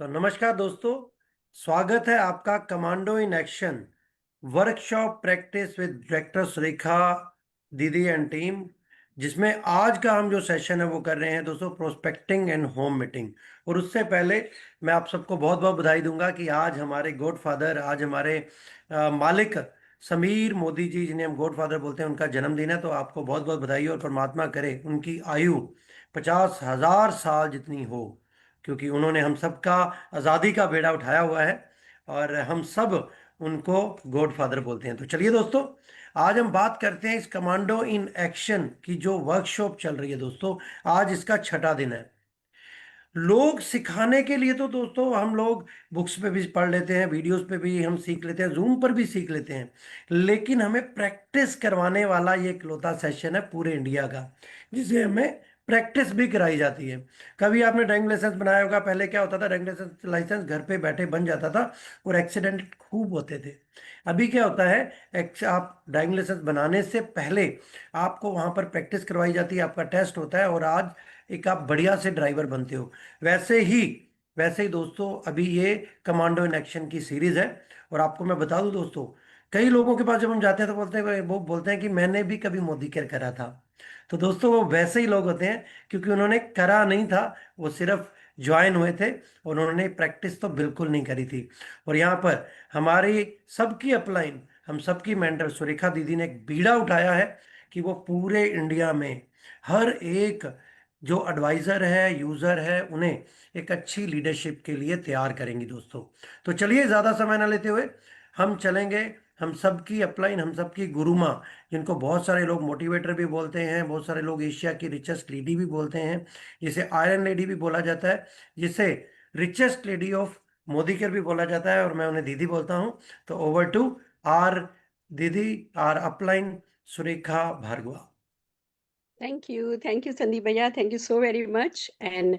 तो नमस्कार दोस्तों। स्वागत है आपका commando in action workshop practice with director Surekha दीदी एंड टीम, जिसमें आज का हम जो सेशन है वो कर रहे हैं दोस्तों, प्रोस्पेक्टिंग एंड होम मीटिंग। और उससे पहले मैं आप सबको बहुत बहुत बधाई दूंगा कि आज हमारे गॉड फादर, आज हमारे मालिक समीर मोदी जी, जिन्हें हम गॉड फादर बोलते हैं, उनका जन्मदिन है। तो आपको बहुत बहुत बधाई और परमात्मा करे उनकी आयु 50,000 साल जितनी हो, क्योंकि उन्होंने हम सबका आज़ादी का बेड़ा उठाया हुआ है और हम सब उनको गॉड फादर बोलते हैं। तो चलिए दोस्तों, आज हम बात करते हैं इस कमांडो इन एक्शन की जो वर्कशॉप चल रही है दोस्तों। आज इसका छठा दिन है। लोग सिखाने के लिए तो दोस्तों हम लोग बुक्स पे भी पढ़ लेते हैं, वीडियोस पे भी हम सीख लेते हैं, जूम पर भी सीख लेते हैं, लेकिन हमें प्रैक्टिस करवाने वाला ये इकलौता सेशन है पूरे इंडिया का, जिसे हमें प्रैक्टिस भी कराई जाती है। कभी आपने ड्राइविंग लाइसेंस बनाया होगा। पहले क्या होता था, ड्राइविंग लाइसेंस घर पे बैठे बन जाता था और एक्सीडेंट खूब होते थे। अभी क्या होता है, आप ड्राइविंग लाइसेंस बनाने से पहले आपको वहां पर प्रैक्टिस करवाई जाती है, आपका टेस्ट होता है और आज एक आप बढ़िया से ड्राइवर बनते हो। वैसे ही वैसे ही दोस्तों, अभी ये कमांडो इन एक्शन की सीरीज है। और आपको मैं बता दूं दोस्तों, कई लोगों के पास जब हम जाते हैं तो वो बोलते हैं कि मैंने भी कभी मोदी केयर करा था। तो दोस्तों, वो वैसे ही लोग होते हैं, क्योंकि उन्होंने करा नहीं था, वो सिर्फ ज्वाइन हुए थे और उन्होंने प्रैक्टिस तो बिल्कुल नहीं करी थी। और यहाँ पर हमारी सबकी अपलाइन, हम सबकी मेंटर सुरेखा दीदी ने एक बीड़ा उठाया है कि वो पूरे इंडिया में हर एक जो एडवाइजर है, यूजर है, उन्हें एक अच्छी लीडरशिप के लिए तैयार करेंगी दोस्तों। तो चलिए, ज्यादा समय ना लेते हुए हम चलेंगे। हम सबकी अपलाइन, हम सबकी गुरु माँ, जिनको बहुत सारे लोग मोटिवेटर भी बोलते हैं, बहुत सारे लोग एशिया की रिचेस्ट लेडी भी बोलते हैं, जिसे आयरन लेडी भी बोला जाता है, जिसे richest lady of Modi care भी बोला जाता है, और मैं उन्हें दीदी बोलता हूँ। तो ओवर टू आर दीदी, R upline Surekha Bhargava. Thank you Sandeep भैया, thank you so very much. And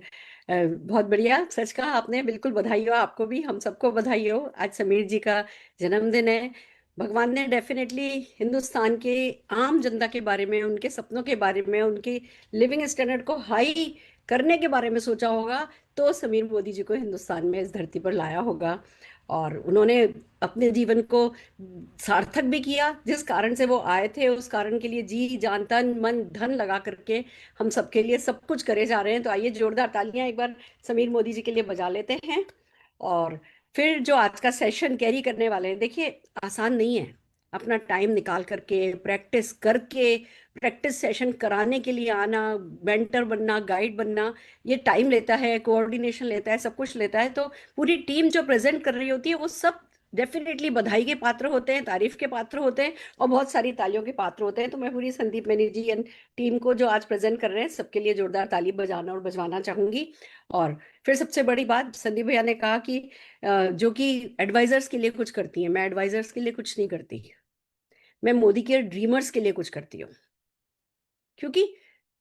बहुत बढ़िया, सच कहा आपने, बिल्कुल बधाई हो आपको भी, हम सबको बधाई हो। आज समीर जी का जन्मदिन है। भगवान ने डेफिनेटली हिंदुस्तान के आम जनता के बारे में, उनके सपनों के बारे में, उनकी लिविंग स्टैंडर्ड को हाई करने के बारे में सोचा होगा, तो समीर मोदी जी को हिंदुस्तान में इस धरती पर लाया होगा। और उन्होंने अपने जीवन को सार्थक भी किया। जिस कारण से वो आए थे, उस कारण के लिए जी जान तन मन धन लगा करके हम सबके लिए सब कुछ करे जा रहे हैं। तो आइए जोरदार तालियां एक बार समीर मोदी जी के लिए बजा लेते हैं। और फिर जो आज का सेशन कैरी करने वाले हैं, देखिए आसान नहीं है। अपना टाइम निकाल करके प्रैक्टिस सेशन कराने के लिए आना, मेंटर बनना, गाइड बनना, ये टाइम लेता है, कोऑर्डिनेशन लेता है, सब कुछ लेता है। तो पूरी टीम जो प्रेजेंट कर रही होती है, वो सब डेफिनेटली बधाई के पात्र होते हैं, तारीफ के पात्र होते हैं, और बहुत सारी तालियों के पात्र होते हैं। तो मैं पूरी संदीप मैनी जी एंड टीम को जो आज प्रेजेंट कर रहे हैं, सबके लिए जोरदार ताली बजाना और बजवाना चाहूंगी। और फिर सबसे बड़ी बात, संदीप भैया ने कहा कि जो कि एडवाइजर्स के लिए कुछ करती है, मैं एडवाइजर्स के लिए कुछ नहीं करती। मैं मोदी के ड्रीमर्स के लिए कुछ करती हूँ। क्योंकि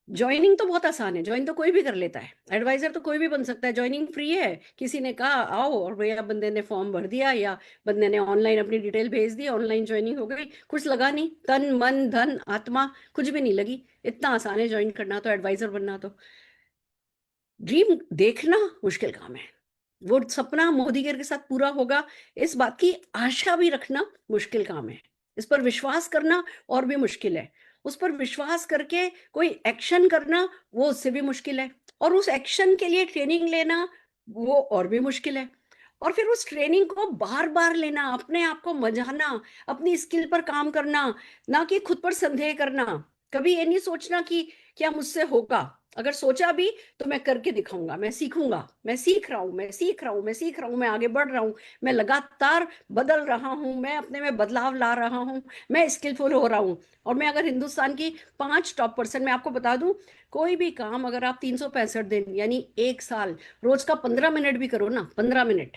ज्वाइनिंग तो बहुत आसान है, ज्वाइन तो कोई भी कर लेता है, एडवाइजर तो कोई भी बन सकता है, ज्वाइनिंग फ्री है। किसी ने कहा आओ, और भैया बंदे ने फॉर्म भर दिया, या बंदे ने ऑनलाइन अपनी डिटेल भेज दी, ऑनलाइन ज्वाइनिंग हो गई। कुछ लगा नहीं, तन मन धन आत्मा कुछ भी नहीं लगी। इतना आसान है ज्वाइन करना, तो एडवाइजर बनना तो ड्रीम देखना मुश्किल काम है। वो सपना मोदी केयर के साथ पूरा होगा, इस बात की आशा भी रखना मुश्किल काम है। इस पर विश्वास करना और भी मुश्किल है। उस पर विश्वास करके कोई एक्शन करना, वो उससे भी मुश्किल है। और उस एक्शन के लिए ट्रेनिंग लेना, वो और भी मुश्किल है। और फिर उस ट्रेनिंग को बार बार लेना, अपने आप को मजाना, अपनी स्किल पर काम करना, ना कि खुद पर संदेह करना। कभी ये नहीं सोचना कि क्या मुझसे होगा। अगर सोचा भी, तो मैं करके दिखाऊंगा, मैं सीखूंगा, मैं सीख रहा हूं, मैं सीख रहा हूं, मैं सीख रहा हूं, मैं आगे बढ़ रहा हूं, मैं लगातार बदल रहा हूं, मैं अपने में बदलाव ला रहा हूं, मैं स्किलफुल हो रहा हूं। और मैं अगर हिंदुस्तान की 5 टॉप पर्सन में आपको बता दूं, कोई भी काम अगर आप 365 दिन यानी 1 साल रोज का 15 मिनट भी करो ना, 15 मिनट,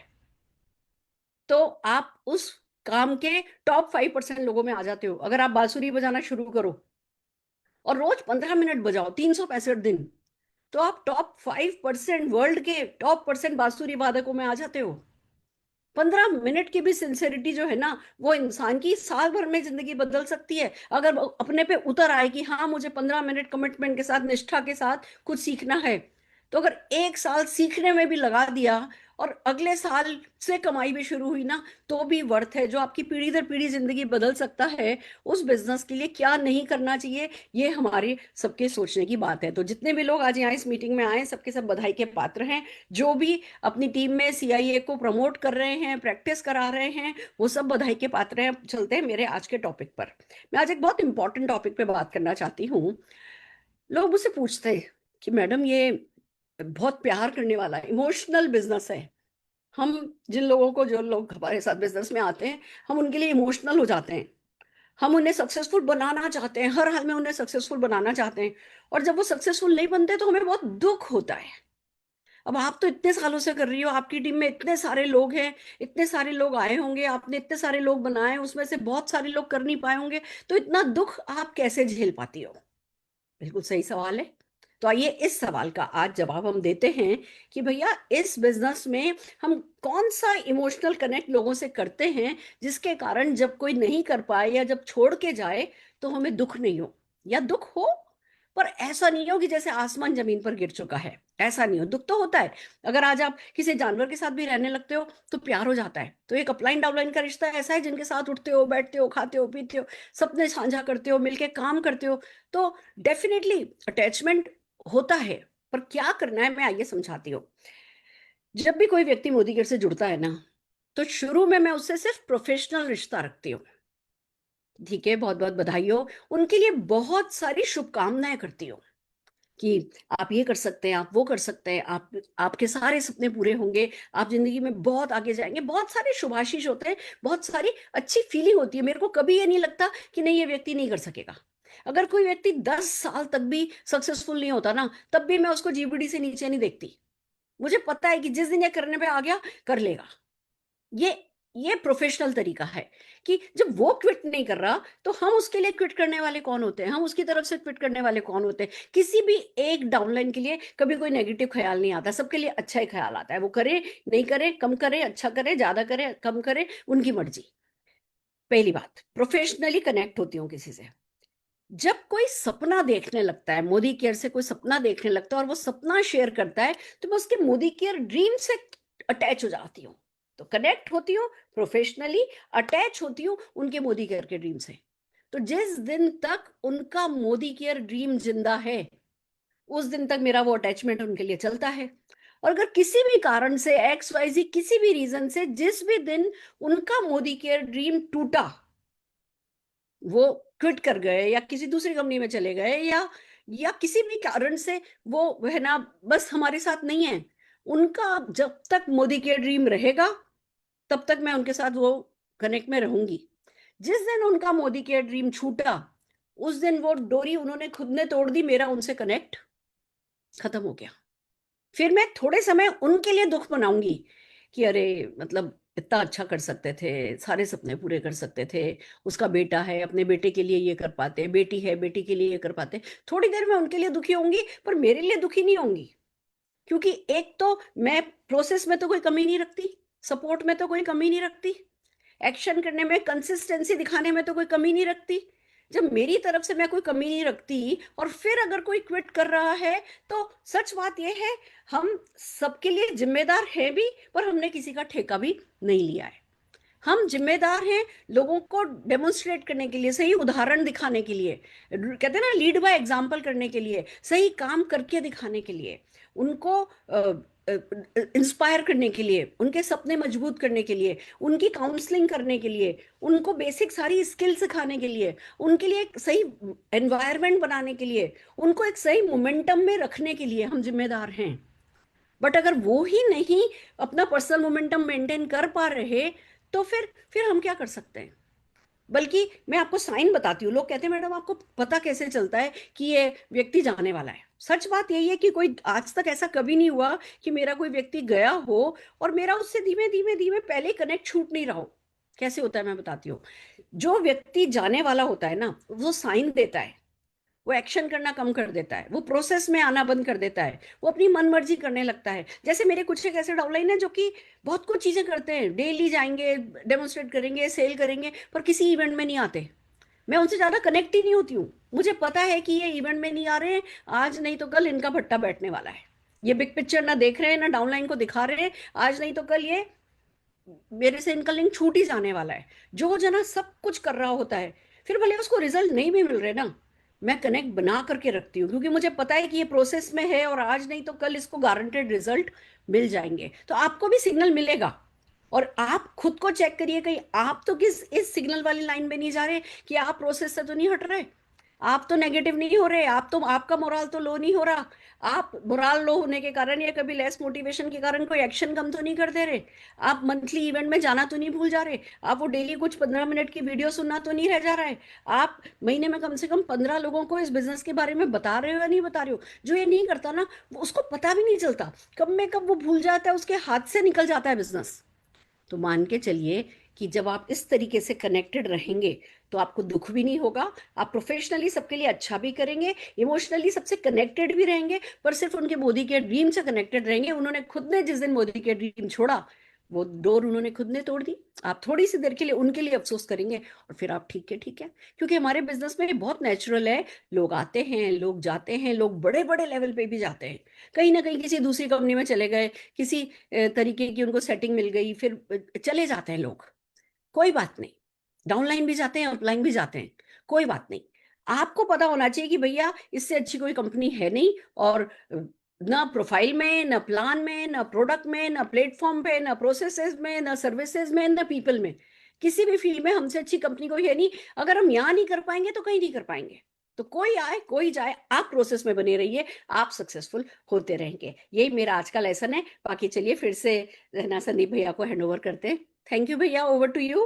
तो आप उस काम के टॉप 5% लोगों में आ जाते हो। अगर आप बांसुरी बजाना शुरू करो और रोज 15 मिनट बजाओ 365 दिन, तो आप टॉप 5%, वर्ल्ड के टॉप 5% बांसुरी वादकों में आ जाते हो। 15 मिनट की भी सिंसेरिटी जो है ना, वो इंसान की साल भर में जिंदगी बदल सकती है। अगर वो अपने पे उतर आए कि हाँ, मुझे 15 मिनट कमिटमेंट के साथ, निष्ठा के साथ कुछ सीखना है, तो अगर 1 साल सीखने में भी लगा दिया और अगले साल से कमाई भी शुरू हुई ना, तो भी वर्थ है। जो आपकी पीढ़ी दर पीढ़ी जिंदगी बदल सकता है, उस बिजनेस के लिए क्या नहीं करना चाहिए, ये हमारे सबके सोचने की बात है। तो जितने भी लोग आज यहाँ इस मीटिंग में आए, सबके सब बधाई के पात्र हैं। जो भी अपनी टीम में सीआईए को प्रमोट कर रहे हैं, प्रैक्टिस करा रहे हैं, वो सब बधाई के पात्र हैं। चलते हैं मेरे आज के टॉपिक पर। मैं आज एक बहुत इंपॉर्टेंट टॉपिक पे बात करना चाहती हूँ। लोग मुझसे पूछते हैं कि मैडम, ये बहुत प्यार करने वाला इमोशनल बिजनेस है। हम जिन लोगों को, जो लोग हमारे साथ बिजनेस में आते हैं, हम उनके लिए इमोशनल हो जाते हैं। हम उन्हें सक्सेसफुल बनाना चाहते हैं, हर हाल में उन्हें सक्सेसफुल बनाना चाहते हैं। और जब वो सक्सेसफुल नहीं बनते तो हमें बहुत दुख होता है। अब आप तो इतने सालों से कर रही हो, आपकी टीम में इतने सारे लोग हैं, इतने सारे लोग आए होंगे, आपने इतने सारे लोग बनाए, उसमें से बहुत सारे लोग कर नहीं पाए होंगे, तो इतना दुख आप कैसे झेल पाती हो? बिल्कुल सही सवाल है। तो आइए इस सवाल का आज जवाब हम देते हैं कि भैया, इस बिजनेस में हम कौन सा इमोशनल कनेक्ट लोगों से करते हैं, जिसके कारण जब कोई नहीं कर पाए या जब छोड़ के जाए तो हमें दुख नहीं हो, या दुख हो पर ऐसा नहीं हो कि जैसे आसमान जमीन पर गिर चुका है। ऐसा नहीं हो, दुख तो होता है। अगर आज आप किसी जानवर के साथ भी रहने लगते हो तो प्यार हो जाता है। तो एक अपलाइन डाउनलाइन का रिश्ता ऐसा है, जिनके साथ उठते हो, बैठते हो, खाते हो, पीते हो, सपने साझा करते हो, मिलके काम करते हो, तो डेफिनेटली अटैचमेंट होता है। पर क्या करना है, मैं आइए समझाती हूँ। जब भी कोई व्यक्ति मोदी केयर से जुड़ता है ना, तो शुरू में मैं उससे सिर्फ प्रोफेशनल रिश्ता रखती हूँ। ठीक है, बहुत बहुत बधाई हो, उनके लिए बहुत सारी शुभकामनाएं करती हूँ कि आप ये कर सकते हैं, आप वो कर सकते हैं, आप, आपके सारे सपने पूरे होंगे, आप जिंदगी में बहुत आगे जाएंगे। बहुत सारे शुभाशीष होते हैं, बहुत सारी अच्छी फीलिंग होती है। मेरे को कभी ये नहीं लगता कि नहीं, ये व्यक्ति नहीं कर सकेगा। अगर कोई व्यक्ति 10 साल तक भी सक्सेसफुल नहीं होता ना, तब भी मैं उसको जीबीडी से नीचे नहीं देखती। मुझे पता है कि जिस दिन ये करने पे आ गया, कर लेगा। ये ये प्रोफेशनल तरीका है कि जब वो क्विट नहीं कर रहा, तो हम उसके लिए क्विट करने वाले कौन होते हैं, हम उसकी तरफ से क्विट करने वाले कौन होते हैं? किसी भी एक डाउनलाइन के लिए कभी कोई नेगेटिव ख्याल नहीं आता, सबके लिए अच्छा ही ख्याल आता है। वो करे नहीं करे, कम करे अच्छा करे, ज्यादा करे कम करे, उनकी मर्जी। पहली बात, प्रोफेशनली कनेक्ट होती हूँ किसी से। जब कोई सपना देखने लगता है, मोदी केयर से कोई सपना देखने लगता है और वो सपना शेयर करता है, तो मैं उसके मोदी केयर ड्रीम से अटैच हो जाती हूँ। तो कनेक्ट होती हूँ प्रोफेशनली, अटैच होती हूँ उनके मोदी केयर के ड्रीम से। तो जिस दिन तक उनका मोदी केयर ड्रीम जिंदा है, उस दिन तक मेरा वो अटैचमेंट उनके लिए चलता है। और अगर किसी भी कारण से, एक्स वाई जी, किसी भी रीजन से, जिस भी दिन उनका मोदी केयर ड्रीम टूटा, वो क्विट कर गए या किसी दूसरी कंपनी में चले गए, या किसी भी कारण से वो है ना, बस हमारे साथ नहीं है, उनका जब तक मोदी के ड्रीम रहेगा, तब तक मैं उनके साथ वो कनेक्ट में रहूंगी। जिस दिन उनका मोदी के ड्रीम छूटा, उस दिन वो डोरी उन्होंने खुद ने तोड़ दी, मेरा उनसे कनेक्ट खत्म हो गया। फिर मैं थोड़े समय उनके लिए दुख मनाऊंगी कि अरे, मतलब इतना अच्छा कर सकते थे, सारे सपने पूरे कर सकते थे, उसका बेटा है, अपने बेटे के लिए ये कर पाते, बेटी है, बेटी के लिए ये कर पाते। थोड़ी देर में उनके लिए दुखी होंगी, पर मेरे लिए दुखी नहीं होंगी। क्योंकि एक तो मैं प्रोसेस में तो कोई कमी नहीं रखती, सपोर्ट में तो कोई कमी नहीं रखती, एक्शन करने में, कंसिस्टेंसी दिखाने में तो कोई कमी नहीं रखती। जब मेरी तरफ से मैं कोई कमी नहीं रखती, और फिर अगर कोई क्विट कर रहा है, तो सच बात यह है, हम सबके लिए जिम्मेदार हैं भी, पर हमने किसी का ठेका भी नहीं लिया है। हम जिम्मेदार हैं लोगों को डेमोन्स्ट्रेट करने के लिए, सही उदाहरण दिखाने के लिए, कहते हैं ना, लीड बाय एग्जाम्पल करने के लिए, सही काम करके दिखाने के लिए, उनको इंस्पायर करने के लिए, उनके सपने मजबूत करने के लिए, उनकी काउंसलिंग करने के लिए, उनको बेसिक सारी स्किल सिखाने के लिए, उनके लिए एक सही एनवायरनमेंट बनाने के लिए, उनको एक सही मोमेंटम में रखने के लिए हम जिम्मेदार हैं। बट अगर वो ही नहीं अपना पर्सनल मोमेंटम मेंटेन कर पा रहे, तो फिर हम क्या कर सकते हैं? बल्कि मैं आपको साइन बताती हूँ। लोग कहते हैं मैडम, आपको पता कैसे चलता है कि ये व्यक्ति जाने वाला है? सच बात यही है कि कोई आज तक ऐसा कभी नहीं हुआ कि मेरा कोई व्यक्ति गया हो और मेरा उससे धीमे धीमे धीमे पहले कनेक्ट छूट नहीं रहा हो। कैसे होता है, मैं बताती हूँ। जो व्यक्ति जाने वाला होता है ना, वो साइन देता है, वो एक्शन करना कम कर देता है, वो प्रोसेस में आना बंद कर देता है, वो अपनी मनमर्जी करने लगता है। जैसे मेरे कुछ एक ऐसे डाउनलाइन है जो कि बहुत कुछ चीजें करते हैं, डेली जाएंगे, डेमोन्स्ट्रेट करेंगे, सेल करेंगे, पर किसी इवेंट में नहीं आते। मैं उनसे ज्यादा कनेक्ट ही नहीं होती हूँ। मुझे पता है कि ये इवेंट में नहीं आ रहे हैं, आज नहीं तो कल इनका भट्टा बैठने वाला है। ये बिग पिक्चर ना देख रहे हैं, ना डाउनलाइन को दिखा रहे हैं। आज नहीं तो कल ये मेरे से इनका लिंक छूट ही जाने वाला है। जो जना सब कुछ कर रहा होता है, फिर भले उसको रिजल्ट नहीं भी मिल रहे ना, मैं कनेक्ट बना करके रखती हूँ, क्योंकि मुझे पता है कि ये प्रोसेस में है और आज नहीं तो कल इसको गारंटेड रिजल्ट मिल जाएंगे। तो आपको भी सिग्नल मिलेगा। और आप खुद को चेक करिए, कहीं आप तो किस इस सिग्नल वाली लाइन में नहीं जा रहे, कि आप प्रोसेस से तो नहीं हट रहे, आप तो नेगेटिव नहीं हो रहे, आप तो, आपका मोराल तो लो नहीं हो रहा, आप मोराल लो होने के कारण या कभी लेस मोटिवेशन के कारण कोई एक्शन कम तो नहीं कर दे रहे, आप मंथली इवेंट में जाना तो नहीं भूल जा रहे, आप वो डेली कुछ 15 मिनट की वीडियो सुनना तो नहीं रह जा रहा है, आप महीने में कम से कम 15 लोगों को इस बिजनेस के बारे में बता रहे हो या नहीं बता रहे हो। जो ये नहीं करता ना, वो उसको पता भी नहीं चलता, कब में कब वो भूल जाता है, उसके हाथ से निकल जाता है बिजनेस। तो मान के चलिए कि जब आप इस तरीके से कनेक्टेड रहेंगे, तो आपको दुख भी नहीं होगा, आप प्रोफेशनली सबके लिए अच्छा भी करेंगे, इमोशनली सबसे कनेक्टेड भी रहेंगे, पर सिर्फ उनके मोदी के ड्रीम से कनेक्टेड रहेंगे। उन्होंने खुद ने जिस दिन मोदी के ड्रीम छोड़ा, वो डोर उन्होंने खुद ने तोड़ दी। आप थोड़ी सी देर के लिए उनके लिए अफसोस करेंगे, और फिर आप ठीक है ठीक है। क्योंकि हमारे बिजनेस में ये बहुत नेचुरल है, लोग आते हैं, लोग जाते हैं, लोग बड़े बड़े लेवल पे भी जाते हैं, कहीं ना कहीं किसी दूसरी कंपनी में चले गए, किसी तरीके की उनको सेटिंग मिल गई, फिर चले जाते हैं लोग। कोई बात नहीं, डाउनलाइन भी जाते हैं, अपलाइन भी जाते हैं, कोई बात नहीं। आपको पता होना चाहिए कि भैया इससे अच्छी कोई कंपनी है नहीं, और ना प्रोफाइल में, ना प्लान में, ना प्रोडक्ट में, ना प्लेटफॉर्म पे, ना प्रोसेसेस में, ना सर्विसेज में, ना पीपल में, किसी भी फील्ड में हमसे अच्छी कंपनी कोई है नहीं। अगर हम यहाँ नहीं कर पाएंगे तो कहीं नहीं कर पाएंगे। तो कोई आए कोई जाए, आप प्रोसेस में बने रहिए, आप सक्सेसफुल होते रहेंगे। यही मेरा आज का लेसन है। बाकी चलिए फिर से ना संदीप भैया को हैंड ओवर करते हैं। थैंक यू भैया, over to you.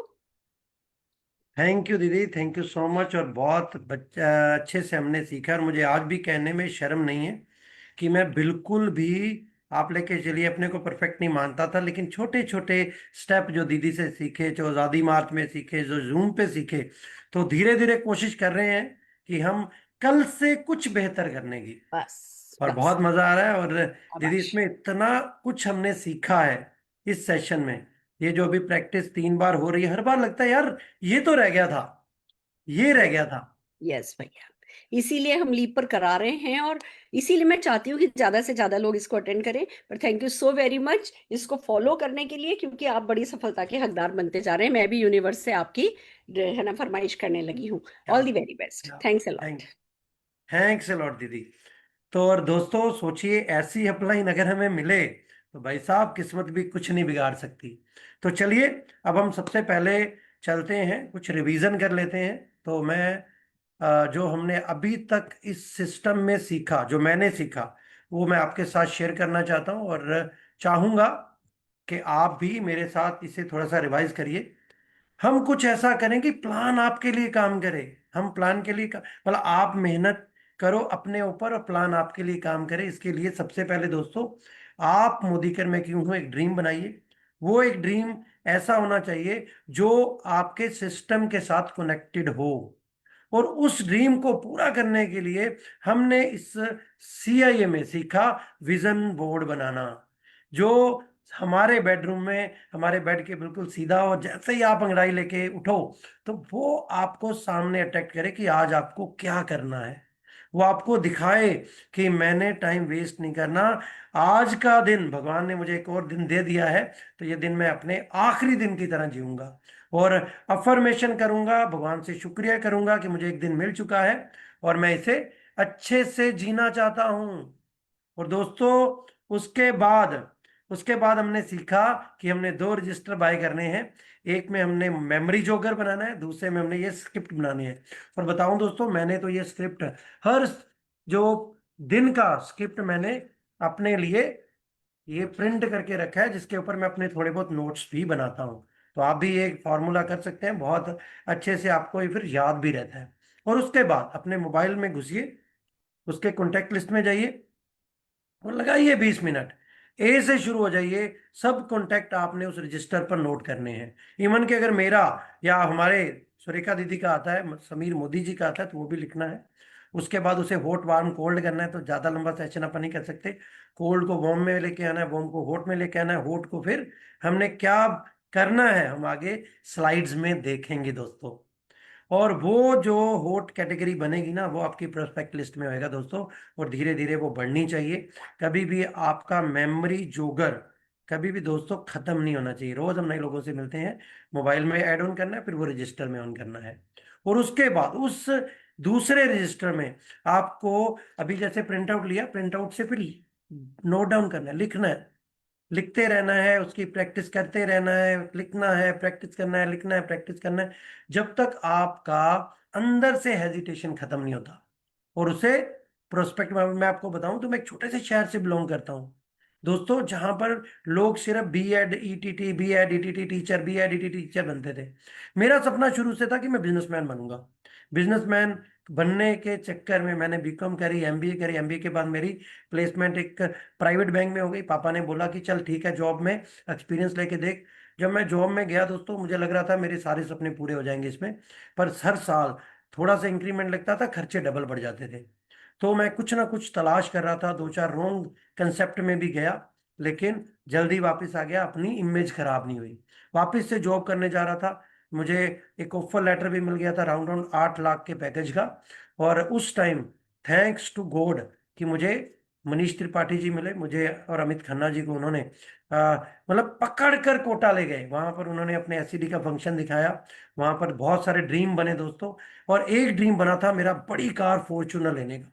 Thank you दीदी, थैंक यू सो मच। और बहुत अच्छे से हमने सीखा, और मुझे आज भी कहने में शर्म नहीं है कि मैं बिल्कुल भी, आप लेके चलिए, अपने को परफेक्ट नहीं मानता था, लेकिन छोटे छोटे स्टेप जो दीदी से सीखे, जो आज़ादी मार्च में सीखे, जो जूम पे सीखे, तो धीरे धीरे कोशिश कर रहे हैं कि हम कल से कुछ बेहतर करने की। बस और बस। बहुत मजा आ रहा है। और दीदी, शाबाश। इसमें इतना कुछ हमने सीखा है इस सेशन में। ये जो अभी प्रैक्टिस 3 बार हो रही है, हर बार लगता है यार ये तो रह गया था, ये रह गया था। यस भैया, इसीलिए हम लीप पर करा रहे हैं, और इसीलिए मैं चाहती हूँ कि ज्यादा से ज्यादा लोग इसको अटेंड करें। पर thank you so very much इसको फॉलो करने के लिए, क्योंकि आप बड़ी सफलता के हकदार बनते जा रहे हैं। मैं भी यूनिवर्स से आपकी है ना फरमाइश करने लगी हूँ। क्या ऑल द वेरी बेस्ट, क्या thanks a lot. Thank thanks a lot दीदी। तो और दोस्तों, सोचिए ऐसी अपलाइन अगर हमें मिले तो भाई साहब, किस्मत भी कुछ नहीं बिगाड़ सकती। तो चलिए, अब हम सबसे पहले चलते हैं, कुछ रिवीजन कर लेते हैं। तो मैं जो हमने अभी तक इस सिस्टम में सीखा, जो मैंने सीखा, वो मैं आपके साथ शेयर करना चाहता हूँ, और चाहूँगा कि आप भी मेरे साथ इसे थोड़ा सा रिवाइज करिए। हम कुछ ऐसा करें कि प्लान आपके लिए काम करे। हम प्लान के लिए मतलब आप मेहनत करो अपने ऊपर, और प्लान आपके लिए काम करे। इसके लिए सबसे पहले दोस्तों, आप मोदीकर मैं क्यों हूं एक ड्रीम बनाइए। वो एक ड्रीम ऐसा होना चाहिए जो आपके सिस्टम के साथ कनेक्टेड हो। और उस ड्रीम को पूरा करने के लिए हमने इस सीआईए में सीखा विजन बोर्ड बनाना, जो हमारे बेडरूम में, हमारे बेड के बिल्कुल सीधा हो, जैसे ही आप अंगड़ाई लेके उठो तो वो आपको सामने अट्रैक्ट करे कि आज आपको क्या करना है। वो आपको दिखाए कि मैंने टाइम वेस्ट नहीं करना। आज का दिन भगवान ने मुझे एक और दिन दे दिया है, तो ये दिन मैं अपने आखिरी दिन की तरह जीऊंगा। और अफर्मेशन करूंगा, भगवान से शुक्रिया करूंगा कि मुझे एक दिन मिल चुका है और मैं इसे अच्छे से जीना चाहता हूं। और दोस्तों, उसके बाद उसके बाद हमने सीखा कि हमने 2 रजिस्टर बाय करने हैं। एक में हमने मेमोरी जोगर बनाना है, दूसरे में हमने ये स्क्रिप्ट बनानी है। और बताऊं दोस्तों, मैंने तो ये स्क्रिप्ट, हर जो दिन का स्क्रिप्ट मैंने अपने लिए ये प्रिंट करके रखा है, जिसके ऊपर मैं अपने थोड़े बहुत नोट्स भी बनाता हूँ। तो आप भी ये फॉर्मूला कर सकते हैं, बहुत अच्छे से आपको ये फिर याद भी रहता है। और उसके बाद अपने मोबाइल में घुसिए, उसके कॉन्टेक्ट लिस्ट में जाइए और लगाइए 20 मिनट। ए से शुरू हो जाइए, सब कॉन्टेक्ट आपने उस रजिस्टर पर नोट करने हैं। इवन कि अगर मेरा या हमारे सुरेखा दीदी का आता है, समीर मोदी जी का आता है, तो वो भी लिखना है। उसके बाद उसे हॉट वार्म कोल्ड करना है। तो ज़्यादा लंबा सेशन अपन नहीं कर सकते। कोल्ड को वार्म में लेके आना है, वार्म को हॉट में लेके आना है, हॉट को फिर हमने क्या करना है हम आगे स्लाइड्स में देखेंगे दोस्तों। और वो जो हॉट कैटेगरी बनेगी ना, वो आपकी प्रोस्पेक्ट लिस्ट में होएगा दोस्तों, और धीरे धीरे वो बढ़नी चाहिए। कभी भी आपका मेमोरी जोगर कभी भी दोस्तों खत्म नहीं होना चाहिए। रोज हम नए लोगों से मिलते हैं, मोबाइल में ऐड ऑन करना है, फिर वो रजिस्टर में ऑन करना है, और उसके बाद उस दूसरे रजिस्टर में आपको, अभी जैसे प्रिंट आउट लिया, प्रिंट आउट से फिर नोट डाउन करना है, लिखना है, लिखते रहना है, उसकी प्रैक्टिस करते रहना है, लिखना है, प्रैक्टिस करना है, लिखना है, प्रैक्टिस करना है, जब तक आपका अंदर से हेजिटेशन खत्म नहीं होता। और उसे प्रोस्पेक्ट में मैं आपको बताऊं तो मैं एक छोटे से शहर से बिलोंग करता हूं दोस्तों, जहां पर लोग सिर्फ बी एड ईटीटी टीचर बनते थे। मेरा सपना शुरू से था कि मैं बिजनेसमैन बनूंगा। बिजनेसमैन बनने के चक्कर में मैंने बीकॉम करी, एमबीए करी, एमबीए के बाद मेरी प्लेसमेंट एक प्राइवेट बैंक में हो गई। पापा ने बोला कि चल ठीक है, जॉब में एक्सपीरियंस लेके देख। जब मैं जॉब में गया दोस्तों, मुझे लग रहा था मेरे सारे सपने पूरे हो जाएंगे इसमें, पर हर साल थोड़ा सा इंक्रीमेंट लगता था, खर्चे डबल बढ़ जाते थे। तो मैं कुछ ना कुछ तलाश कर रहा था, दो चार रॉन्ग कंसेप्ट में भी गया, लेकिन जल्दी वापस आ गया, अपनी इमेज खराब नहीं हुई। वापस से जॉब करने जा रहा था, मुझे एक ऑफर लेटर भी मिल गया था राउंड राउंड 8 लाख के पैकेज का। और उस टाइम थैंक्स टू गॉड कि मुझे मनीष त्रिपाठी जी मिले मुझे, और अमित खन्ना जी को उन्होंने मतलब पकड़ कर कोटा ले गए। वहां पर उन्होंने अपने एसईडी का फंक्शन दिखाया, वहां पर बहुत सारे ड्रीम बने दोस्तों। और एक ड्रीम बना था मेरा, बड़ी कार फॉर्च्यूनर लेने का।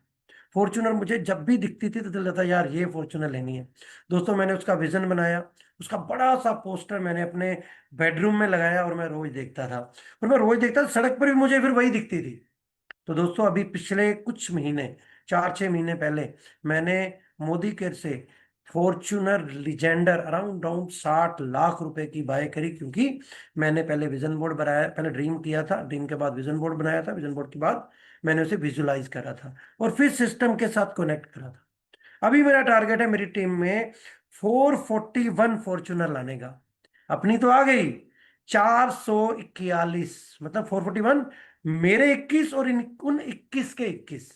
फॉर्च्यूनर मुझे जब भी दिखती थी तो दिल लगता यार ये फॉर्च्यूनर लेनी है। दोस्तों मैंने उसका विजन बनाया, उसका बड़ा सा पोस्टर मैंने अपने बेडरूम में लगाया, और मैं रोज देखता था। और मैं रोज देखता था, सड़क पर भी मुझे फिर वही दिखती थी। तो दोस्तों अभी पिछले कुछ महीने, 4-6 महीने पहले, मैंने मोदी केयर से Fortuner Lysander around around 60 lakh रुपए की बाय करी, क्योंकि मैंने पहले विजन बोर्ड बनाया, पहले ड्रीम किया था, ड्रीम के बाद विजन बोर्ड बनाया था, विजन बोर्ड के बाद मैंने उसे विजुलाइज करा था, और फिर सिस्टम के साथ कनेक्ट करा था। अभी मेरा टारगेट है मेरी टीम में 441 फॉर्च्यूनर लाने का। अपनी तो आ गई 441, मतलब 441 मेरे 21 और उन 21 के 21,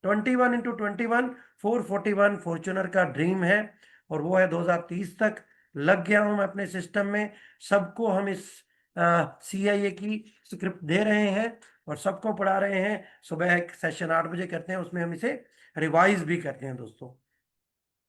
21 × 21 441 फॉर्च्यूनर का ड्रीम है। और वो है 2030 तक। लग गया हूं मैं अपने सिस्टम में, सबको हम इस सीआईए की स्क्रिप्ट दे रहे हैं, और सबको पढ़ा रहे हैं। सुबह एक सेशन 8 बजे करते हैं, उसमें हम इसे रिवाइज भी करते हैं दोस्तों।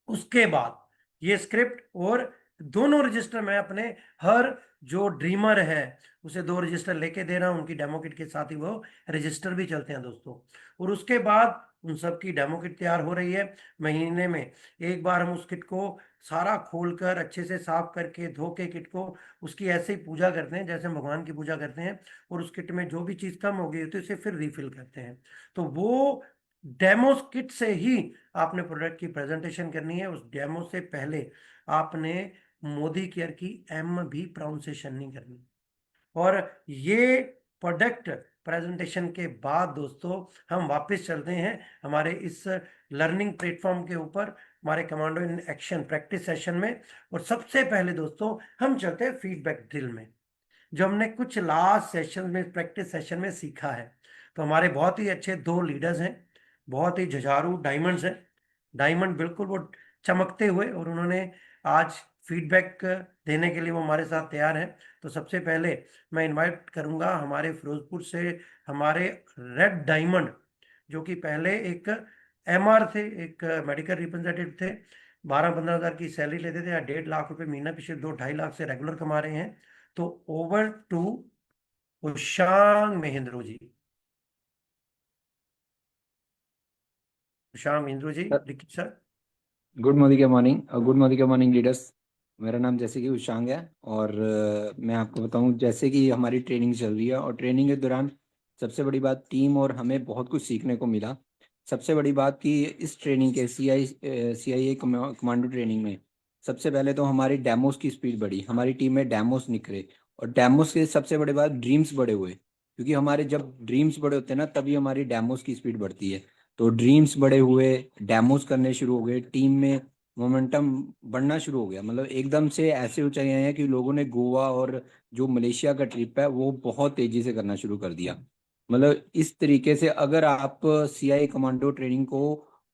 उसके बाद ये स्क्रिप्ट और दोनों रजिस्टर मैं अपने हर जो ड्रीमर है उसे 2 रजिस्टर लेके दे रहा हूं, उनकी डेमो किट के साथ ही वो रजिस्टर भी चलते हैं दोस्तों। और उसके बाद उन सब की डेमो किट तैयार हो रही है। महीने में एक बार हम उस किट को सारा खोलकर अच्छे से साफ करके धो के किट को उसकी ऐसे ही पूजा करते हैं जैसे हम भगवान की पूजा करते हैं। और उस किट में जो भी चीज कम हो गई होती है उसे फिर रिफिल करते हैं। तो वो डेमो किट से ही आपने प्रोडक्ट की प्रेजेंटेशन करनी है। उस डेमो से पहले आपने मोदी केयर की एम भी प्रोनाउंसिएशन नहीं करनी। और ये प्रोडक्ट प्रेजेंटेशन के बाद दोस्तों हम वापस चलते हैं हमारे इस लर्निंग प्लेटफॉर्म के ऊपर, हमारे commando in action practice session में। और सबसे पहले दोस्तों हम चलते हैं फीडबैक ड्रिल में, जो हमने कुछ लास्ट सेशन में, प्रैक्टिस सेशन में सीखा है। तो हमारे बहुत ही अच्छे 2 लीडर्स हैं, बहुत ही जुझारू डायमंड्स हैं, डायमंड बिल्कुल वो चमकते हुए, और उन्होंने आज फीडबैक देने के लिए वो हमारे साथ तैयार हैं। तो सबसे पहले मैं इनवाइट करूंगा हमारे फिरोजपुर से हमारे रेड डायमंड, जो कि पहले एक एमआर थे, एक मेडिकल रिप्रेजेंटेटिव थे, 12-15 हज़ार की सैलरी लेते थे, या 1.5 लाख रुपए महीना पिछले 2-2.5 लाख से रेगुलर कमा रहे हैं। तो over to Ushang Mahendro ji. Ushang Mahendro ji, sir, लिखित sir. Good morning good morning leaders. मेरा नाम जैसे कि उशांग है, और मैं आपको बताऊं, जैसे कि हमारी ट्रेनिंग चल रही है, और ट्रेनिंग के दौरान सबसे बड़ी बात टीम और हमें बहुत कुछ सीखने को मिला। सबसे बड़ी बात कि इस ट्रेनिंग के सीआईए कमांडो ट्रेनिंग में सबसे पहले तो हमारी डेमोस की स्पीड बढ़ी, हमारी टीम में डेमोस निकले, और डेमोस के सबसे बड़ी बात ड्रीम्स बड़े हुए, क्योंकि हमारे जब ड्रीम्स बड़े होते हैं ना, तभी हमारी डेमोस की स्पीड बढ़ती है। तो ड्रीम्स बड़े हुए, डेमोस करने शुरू हो गए, टीम में मोमेंटम बढ़ना शुरू हो गया। मतलब एकदम से ऐसे ऊंचाई आए हैं कि लोगों ने गोवा और जो मलेशिया का ट्रिप है वो बहुत तेजी से करना शुरू कर दिया। मतलब इस तरीके से अगर आप सीआई कमांडो ट्रेनिंग को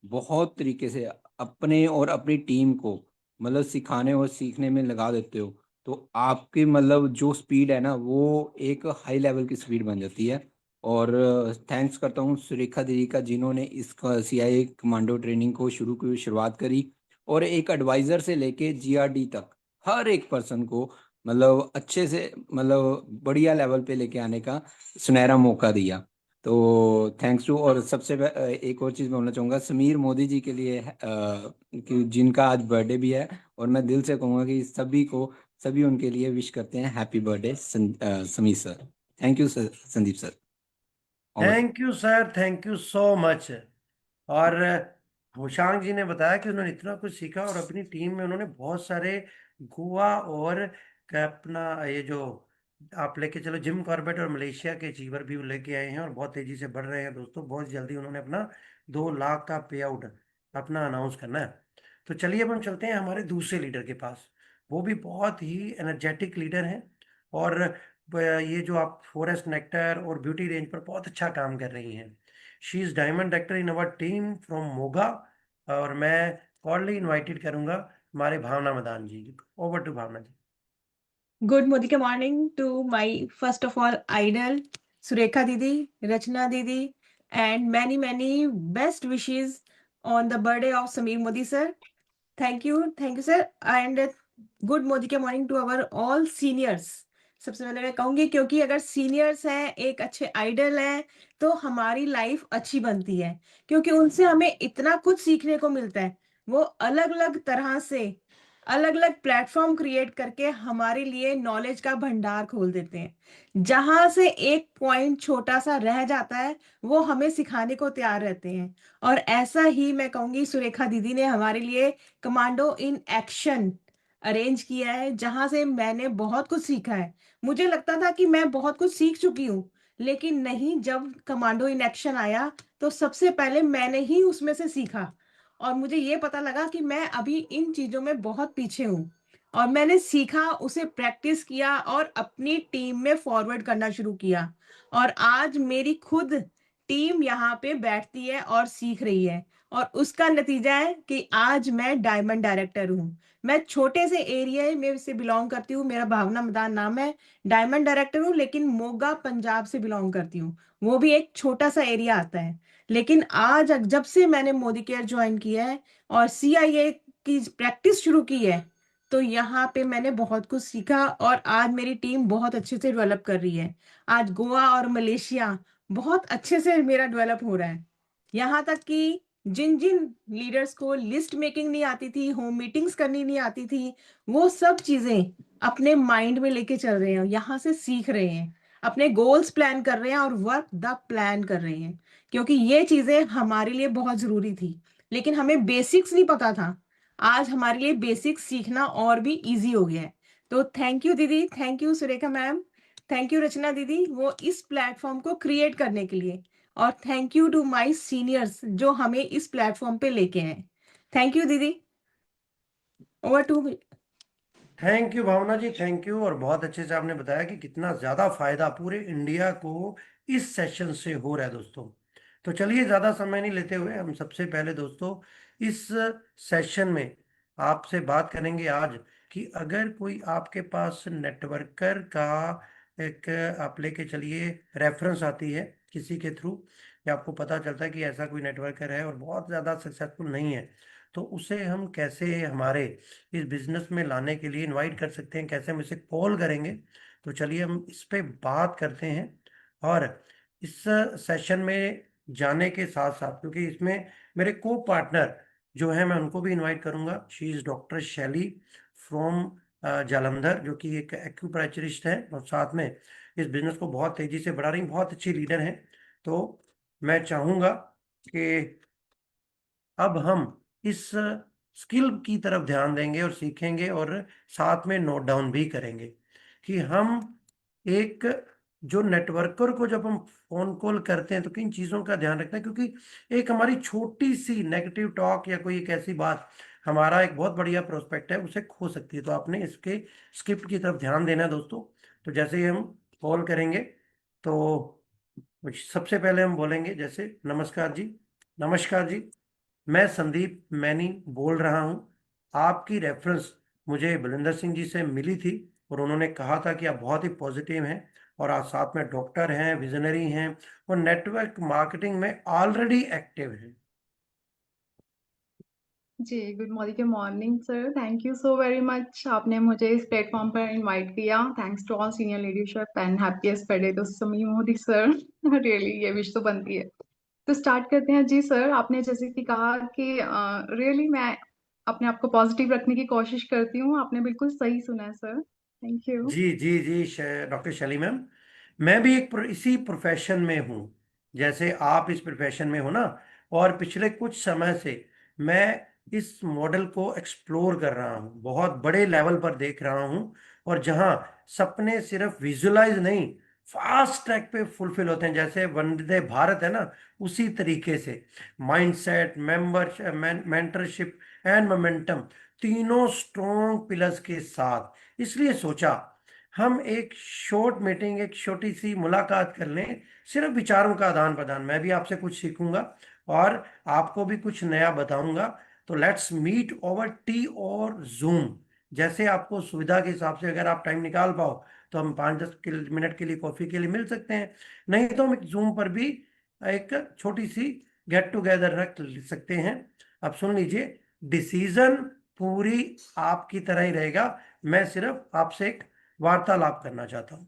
बहुत तरीके से अपने और अपनी टीम को मतलब सिखाने और सीखने में लगा देते हो, तो आपकी मतलब जो स्पीड है ना, वो एक हाई लेवल की स्पीड बन जाती है। और थैंक्स करता हूँ सुरेखा दीदी का, जिन्होंने इस CIA कमांडो ट्रेनिंग को शुरुआत करी और एक एडवाइजर से लेके GRD तक हर एक पर्सन को मतलब अच्छे से मतलब बढ़िया लेवल पे लेके आने का सुनहरा मौका दिया। तो थैंक्स टू। और एक और चीज़ बोलना चाहूँगा समीर मोदी जी के लिए, जिनका आज बर्थडे भी है, और मैं दिल से कहूँगा कि सभी उनके लिए विश करते हैं happy birthday Sameer sir. Thank you sir, Sandeep sir. Thank you sir, thank you so much. और हुशांग जी ने बताया कि उन्होंने इतना कुछ सीखा और अपनी टीम में उन्होंने बहुत सारे गोवा और अपना ये जो आप लेके चलो जिम कॉर्बेट और मलेशिया के अचीवर भी लेके आए हैं और बहुत तेजी से बढ़ रहे हैं दोस्तों। बहुत जल्दी उन्होंने अपना 2 लाख का पे आउट अपना अनाउंस करना है। तो चलिए अब हम चलते हैं हमारे दूसरे लीडर के पास। वो भी बहुत ही एनर्जेटिक लीडर हैं और ये जो आप फॉरेस्ट नेक्टर और ब्यूटी रेंज पर बहुत अच्छा काम कर रही हैं। She is diamond director in our team from Moga. और मैं कॉर्डली इनवाइटेड करूंगा हमारे Bhavna Madan ji. Over to Bhavna ji. Good Modika morning to my first of all idol Surekha Didi, Rachna Didi, and many best wishes on the birthday of Sameer Modi sir. Thank you sir, and good Modika morning to our all seniors. सबसे पहले मैं कहूंगी क्योंकि अगर seniors हैं एक अच्छे idol हैं तो हमारी लाइफ अच्छी बनती है, क्योंकि उनसे हमें इतना कुछ सीखने को मिलता है। वो अलग अलग तरह से अलग अलग प्लेटफॉर्म क्रिएट करके हमारे लिए नॉलेज का भंडार खोल देते हैं। जहां से एक पॉइंट छोटा सा रह जाता है वो हमें सिखाने को तैयार रहते हैं। और ऐसा ही मैं कहूंगी सुरेखा दीदी ने हमारे लिए कमांडो इन एक्शन अरेंज किया है, जहां से मैंने बहुत कुछ सीखा है। मुझे लगता था कि मैं बहुत कुछ सीख चुकी हूँ, लेकिन नहीं, जब कमांडो इन एक्शन आया तो सबसे पहले मैंने ही उसमें से सीखा और मुझे ये पता लगा कि मैं अभी इन चीजों में बहुत पीछे हूँ। और मैंने सीखा, उसे प्रैक्टिस किया और अपनी टीम में फॉरवर्ड करना शुरू किया। और आज मेरी खुद टीम यहाँ पे बैठती है और सीख रही है, और उसका नतीजा है कि आज मैं डायमंड डायरेक्टर हूँ। मैं छोटे से एरिया में से बिलोंग करती हूँ, मेरा भावना मदान नाम है। डायमंड डायरेक्टर हूँ, लेकिन मोगा पंजाब से बिलोंग करती हूँ। वो भी एक छोटा सा एरिया आता है। लेकिन आज जब से मैंने मोदी केयर ज्वाइन किया है और CIA की प्रैक्टिस शुरू की है, तो यहाँ पे मैंने बहुत कुछ सीखा और आज मेरी टीम बहुत अच्छे से डेवलप कर रही है। आज गोवा और मलेशिया बहुत अच्छे से मेरा डेवलप हो रहा है। यहाँ तक कि जिन जिन लीडर्स को लिस्ट मेकिंग नहीं आती थी, होम मीटिंग्स करनी नहीं आती थी, वो सब चीजें अपने माइंड में लेके चल रहे हैं, यहाँ से सीख रहे हैं, अपने गोल्स प्लान कर रहे हैं और वर्क द प्लान कर रहे हैं। क्योंकि ये चीजें हमारे लिए बहुत जरूरी थी, लेकिन हमें बेसिक्स नहीं पता था। आज हमारे लिए बेसिक्स सीखना और भी इजी हो गया है। तो थैंक यू दीदी, thank you Surekha ma'am, thank you Rachna दीदी, वो इस प्लेटफॉर्म को क्रिएट करने के लिए। और thank you to my seniors जो हमें इस प्लेटफॉर्म पे लेके आए। थैंक यू दीदी, over to. Thank you Bhavna ji, thank you. और बहुत अच्छे से आपने बताया कि कितना ज्यादा फायदा पूरे इंडिया को इस सेशन से हो रहा है दोस्तों। तो चलिए ज्यादा समय नहीं लेते हुए हम सबसे पहले दोस्तों इस सेशन में आपसे बात करेंगे आज कि अगर कोई आपके पास नेटवर्कर का एक आप लेके चलिए रेफरेंस आती है किसी के थ्रू, या आपको पता चलता है कि ऐसा कोई नेटवर्कर है और बहुत ज़्यादा सक्सेसफुल नहीं है, तो उसे हम कैसे हमारे इस बिजनेस में लाने के लिए इनवाइट कर सकते हैं, कैसे हम इसे कॉल करेंगे। तो चलिए हम इस पे बात करते हैं। और इस सेशन में जाने के साथ साथ क्योंकि इसमें मेरे को पार्टनर जो है मैं उनको भी इनवाइट करूंगा। शी इज़ डॉक्टर शैली फ्रॉम जालंधर, जो कि एक एक्यूपंक्चरिस्ट है और साथ में इस बिजनेस को बहुत तेजी से बढ़ा रही, बहुत अच्छी लीडर हैं। तो मैं चाहूंगा कि अब हम इस स्किल की तरफ ध्यान देंगे और सीखेंगे और साथ में नोट डाउन भी करेंगे कि हम एक जो नेटवर्कर को जब हम फोन कॉल करते हैं तो किन चीज़ों का ध्यान रखना है, क्योंकि एक हमारी छोटी सी नेगेटिव टॉक या कोई एक ऐसी बात हमारा एक बहुत बढ़िया प्रोस्पेक्ट है उसे खो सकती है। तो आपने इसके स्क्रिप्ट की तरफ ध्यान देना है दोस्तों। तो जैसे ही हम कॉल करेंगे तो सबसे पहले हम बोलेंगे जैसे नमस्कार जी। नमस्कार जी, मैं संदीप मैनी बोल रहा हूँ। आपकी रेफरेंस मुझे बलिंदर सिंह जी से मिली थी और उन्होंने कहा था कि आप बहुत ही पॉजिटिव हैं और आज साथ में डॉक्टर हैं, विजनरी हैं और नेटवर्क मार्केटिंग में ऑलरेडी एक्टिव हैं। जी, good morning sir. Thank you so very much, आपने मुझे इस प्लेटफॉर्म पर इनवाइट किया। Thanks to all senior leadership and happiest birthday to Sameer Modi sir. Really ये विश तो बनती है। तो स्टार्ट करते हैं जी सर। आपने जैसे कि कहा कि रियली मैं अपने आप को पॉजिटिव रखने की कोशिश करती हूँ। आपने बिल्कुल सही सुना है सर। Thank you. जी जी जी, डॉक्टर शैली मैम, मैं भी इसी प्रोफेशन में हूँ जैसे आप इस प्रोफेशन में हो ना। और पिछले कुछ समय से मैं इस मॉडल को एक्सप्लोर कर रहा हूँ, बहुत बड़े लेवल पर देख रहा हूँ। और जहाँ सपने सिर्फ विजुलाइज नहीं, फास्ट ट्रैक पे फुलफिल होते हैं, जैसे वंदे भारत है ना, उसी तरीके से माइंडसेट, मेंटरशिप एंड मोमेंटम, तीनों स्ट्रॉन्ग पिलर्स के साथ। इसलिए सोचा हम एक शॉर्ट मीटिंग, एक छोटी सी मुलाकात कर लें, सिर्फ विचारों का आदान प्रदान। मैं भी आपसे कुछ सीखूंगा और आपको भी कुछ नया बताऊंगा। तो लेट्स मीट ओवर टी और जूम, जैसे आपको सुविधा के हिसाब से। अगर आप टाइम निकाल पाओ तो हम 5-10 मिनट के लिए कॉफ़ी के लिए मिल सकते हैं, नहीं तो हम जूम पर भी एक छोटी सी गेट टुगेदर रख सकते हैं। अब सुन लीजिए, डिसीजन पूरी आपकी तरह ही रहेगा, मैं सिर्फ आपसे एक वार्तालाप करना चाहता हूँ।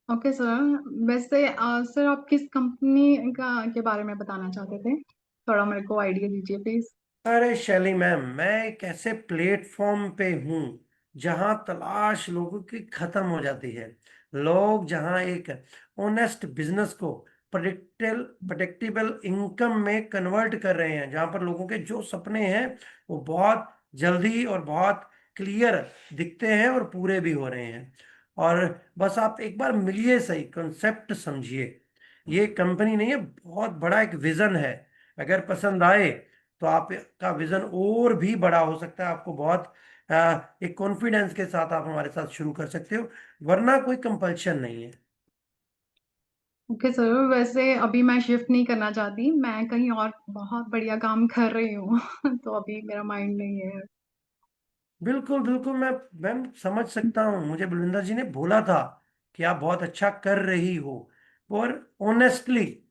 Okay sir. वैसे सर आप किस कंपनी का के बारे में बताना चाहते थे? थोड़ा मेरे को आइडिया दीजिए प्लीज। अरे शैली मैम, मैं एक ऐसे प्लेटफॉर्म पे हूँ जहाँ तलाश लोगों की खत्म हो जाती है। लोग जहाँ एक ऑनेस्ट बिजनेस को प्रेडिक्टेबल इनकम में कन्वर्ट कर रहे हैं, जहाँ पर लोगों के जो सपने हैं वो बहुत जल्दी और बहुत क्लियर दिखते हैं और पूरे भी हो रहे हैं। और बस आप एक बार मिलिए, सही कॉन्सेप्ट समझिए। ये कंपनी नहीं है, बहुत बड़ा एक विजन है। अगर पसंद आए तो आपका विजन और भी बड़ा हो सकता है। आपको बहुत एक कॉन्फिडेंस के साथ आप हमारे साथ शुरू कर सकते हो, वरना कोई कंपल्शन नहीं है। Okay sir. वैसे अभी मैं शिफ्ट नहीं करना चाहती, मैं कहीं और बहुत बढ़िया काम कर रही हूँ। तो अभी मेरा माइंड नहीं है। बिल्कुल बिल्कुल, मैं समझ सकता हूँ। मुझे बलविंदर जी ने बोला था कि आप बहुत अच्छा कर रही हो। और ऑनेस्टली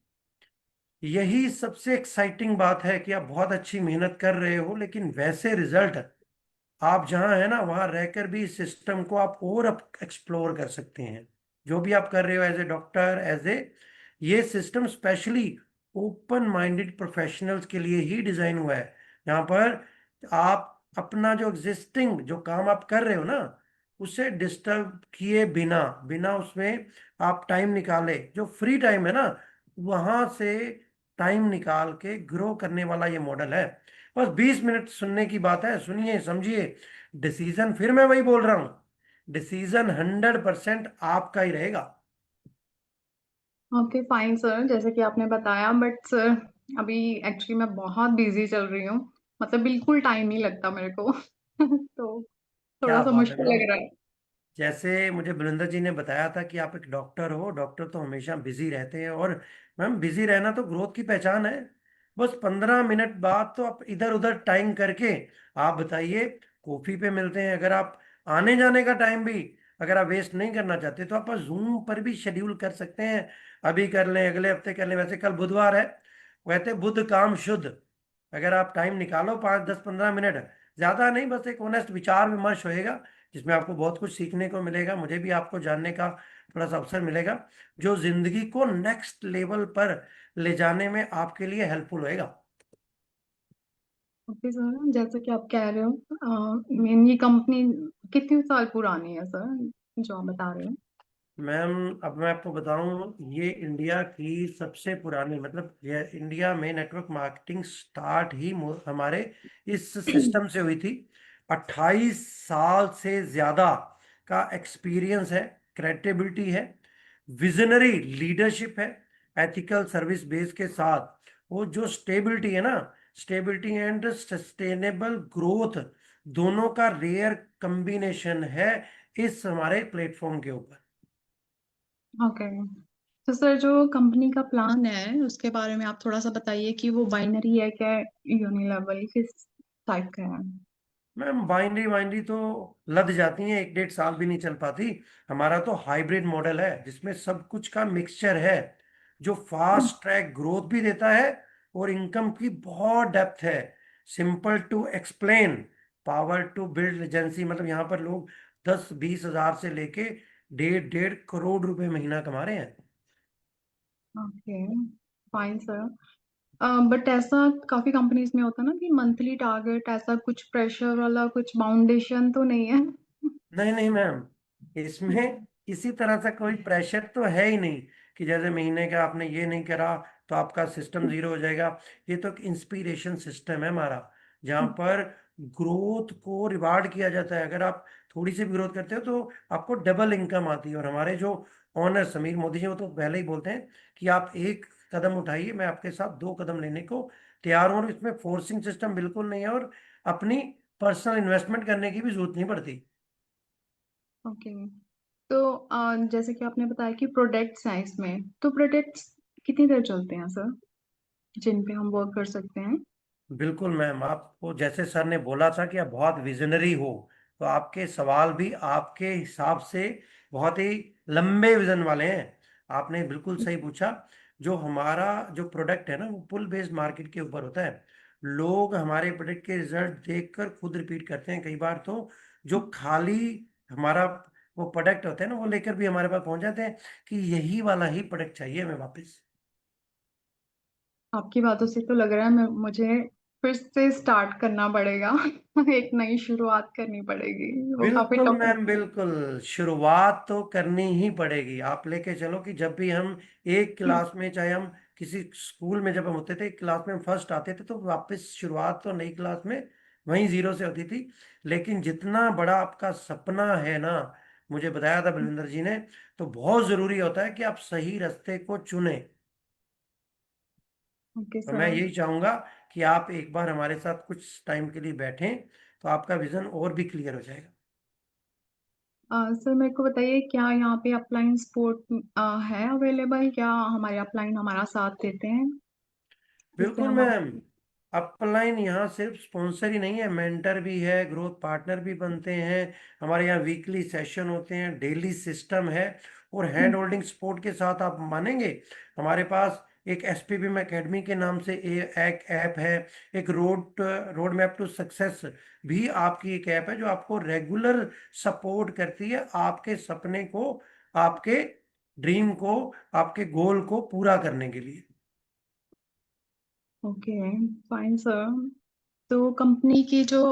यही सबसे एक्साइटिंग बात है कि आप बहुत अच्छी मेहनत कर रहे हो, लेकिन वैसे रिजल्ट आप जहां है ना, वहां रहकर भी इस सिस्टम को आप और एक्सप्लोर कर सकते हैं। जो भी आप कर रहे हो एज ए डॉक्टर, ये system specially open minded professionals के लिए ही डिजाइन हुआ है। यहाँ पर आप अपना जो एग्जिस्टिंग जो काम आप कर रहे हो ना, उसे डिस्टर्ब किए बिना बिना उसमें आप टाइम निकाले, जो फ्री टाइम है ना, वहां से टाइम निकाल के ग्रो करने वाला ये मॉडल है। बस 20 मिनट सुनने की बात है, सुनिए समझिए। डिसीजन, फिर मैं वही बोल रहा हूँ, डिसीजन 100% आपका ही रहेगा। ओके फाइन सर, जैसे कि आपने बताया, बट सर अभी एक्चुअली मैं बहुत बिजी चल रही हूँ। मतलब बिल्कुल टाइम नहीं लगता मेरे को। तो थोड़ा क्या सा बात है मुश्किल मैम, लग रहा है। जैसे मुझे बलिंदर जी ने बताया था कि आप एक डॉक्टर हो, डॉक्टर तो हमेशा बिजी रहते हैं। और मैम, बिजी रहना तो ग्रोथ की पहचान है। बस 15 मिनट बाद तो आप इधर उधर टाइम करके आप बताइए, कॉफी पे मिलते हैं। अगर आप आने जाने का टाइम भी अगर आप वेस्ट नहीं करना चाहते तो आप जूम पर भी शेड्यूल कर सकते हैं। अभी कर लें, अगले हफ्ते कर लें, वैसे कल बुधवार है, कहते हैं बुध काम शुद्ध। अगर आप टाइम निकालो 5-10-15 मिनट, ज्यादा नहीं, बस एक ऑनेस्ट विचार विमर्श होएगा जिसमें आपको बहुत कुछ सीखने को मिलेगा, मुझे भी आपको जानने का थोड़ा सा अवसर मिलेगा, जो जिंदगी को नेक्स्ट लेवल पर ले जाने में आपके लिए हेल्पफुल होएगा। ओके सर, जैसे कि आप कह रहे हो, ये कंपनी कितने साल पुरानी है सर, जो आप बता रहे हो? मैम, अब मैं आपको बताऊं, ये इंडिया की सबसे पुरानी, मतलब ये इंडिया में नेटवर्क मार्केटिंग स्टार्ट ही हमारे इस सिस्टम से हुई थी। 28 साल से ज्यादा का एक्सपीरियंस है, क्रेडिबिलिटी है, विजनरी लीडरशिप है, एथिकल सर्विस बेस के साथ वो जो स्टेबिलिटी है ना, स्टेबिलिटी एंड सस्टेनेबल ग्रोथ, दोनों का रेयर कॉम्बिनेशन है इस हमारे प्लेटफॉर्म के ऊपर। ओके। तो सर जो कंपनी का प्लान है उसके बारे में आप थोड़ा सा बताइए कि वो बाइनरी है क्या, यूनिलेवल, किस टाइप का है? मैम बाइनरी वाइनरी तो लद जाती हैं, 1-1.5 साल भी नहीं चल पाती। हमारा तो हाइब्रिड मॉडल है जिसमें सब कुछ का मिक्सचर है, जो फास्ट ट्रैक ग्रोथ भी देता है और इनकम की बहुत डेप्थ है। Simple to explain, power to build agency, मतलब यहाँ पर लोग 10-20 हजार से लेके 1.5-1.5 करोड़ रुपए महीना कमा रहे हैं। Okay, fine sir. बट ऐसा काफी कंपनीज में होता है ना कि मंथली टारगेट, ऐसा कुछ प्रेशर वाला कुछ बाउंडेशन तो नहीं है? नहीं नहीं मैम, इसमें किसी तरह से कोई प्रेशर तो है ही नहीं कि जैसे महीने का आपने ये नहीं करा तो आपका सिस्टम जीरो हो जाएगा। ये तो एक इंस्पिरेशन सिस्टम है हमारा, जहाँ पर ग्रोथ को रिवार्ड किया जाता है। अगर आप थोड़ी सी भी ग्रोथ करते हो तो आपको डबल इनकम आती है। और हमारे जो ऑनर समीर मोदी जी, वो तो पहले ही बोलते हैं कि आप एक कदम उठाइए, मैं आपके साथ 2 कदम लेने को तैयार हूँ। और इसमें फोर्सिंग सिस्टम बिल्कुल नहीं है, और अपनी पर्सनल इन्वेस्टमेंट करने की भी जरूरत नहीं पड़ती। ओके। तो जैसे कि आपने बताया कि प्रोडक्ट्स हैं इसमें, तो प्रोडक्ट्स कितनी देर चलते हैं सर, जिन पे हम वर्क कर सकते हैं? बिल्कुल मैम, आपको जैसे सर ने बोला था कि आप बहुत विजनरी हो, तो आपके सवाल भी आपके हिसाब से बहुत ही लंबे विजन वाले हैं। आपने बिल्कुल सही पूछा। जो हमारा जो प्रोडक्ट है ना, वो पुल बेस्ड मार्केट के ऊपर होता है। लोग हमारे प्रोडक्ट के रिजल्ट देखकर खुद रिपीट करते हैं। कई बार तो जो खाली हमारा वो प्रोडक्ट होता है ना, वो लेकर भी हमारे पास पहुंच जाते हैं कि यही वाला ही प्रोडक्ट चाहिए हमें वापस। आपकी बातों से तो लग रहा है मुझे फिर से स्टार्ट करना पड़ेगा। एक नई शुरुआत करनी पड़ेगी, वो काफी बिल्कुल टफ। मैम, बिल्कुल शुरुआत तो करनी ही पड़ेगी। आप लेके चलो कि जब भी हम एक क्लास में, चाहे हम किसी स्कूल में जब हम होते थे, एक क्लास में हम फर्स्ट आते थे, तो वापस शुरुआत तो नई क्लास में वहीं जीरो से होती थी। लेकिन जितना बड़ा आपका सपना है ना, मुझे बताया था बलविंदर जी ने, तो बहुत जरूरी होता है कि आप सही रास्ते को चुने। ओके तो मैं सर। यही चाहूंगा कि आप एक बार हमारे साथ कुछ टाइम के लिए बैठें, तो आपका विजन और भी क्लियर हो जाएगा। सर मेरे को बताइए, क्या यहाँ पे अपलाइन सपोर्ट है अवेलेबल? क्या हमारे अपलाइन हमारा साथ देते हैं जिससे बिल्कुल हम मैम, अपलाइन यहाँ सिर्फ स्पॉन्सर ही नहीं है, मेंटर भी है, ग्रोथ पार्टनर भी बनते हैं। हमारे यहाँ वीकली सेशन होते हैं, डेली सिस्टम है, और हैंड होल्डिंग सपोर्ट के साथ आप मानेंगे, हमारे पास एक एसपीबीएम एकेडमी के नाम से एक ऐप है। एक रोड मैप टू सक्सेस भी आपकी एक ऐप है, जो आपको रेगुलर सपोर्ट करती है आपके सपने को, आपके ड्रीम को, आपके गोल को पूरा करने के लिए। Okay, fine sir. तो कंपनी की जो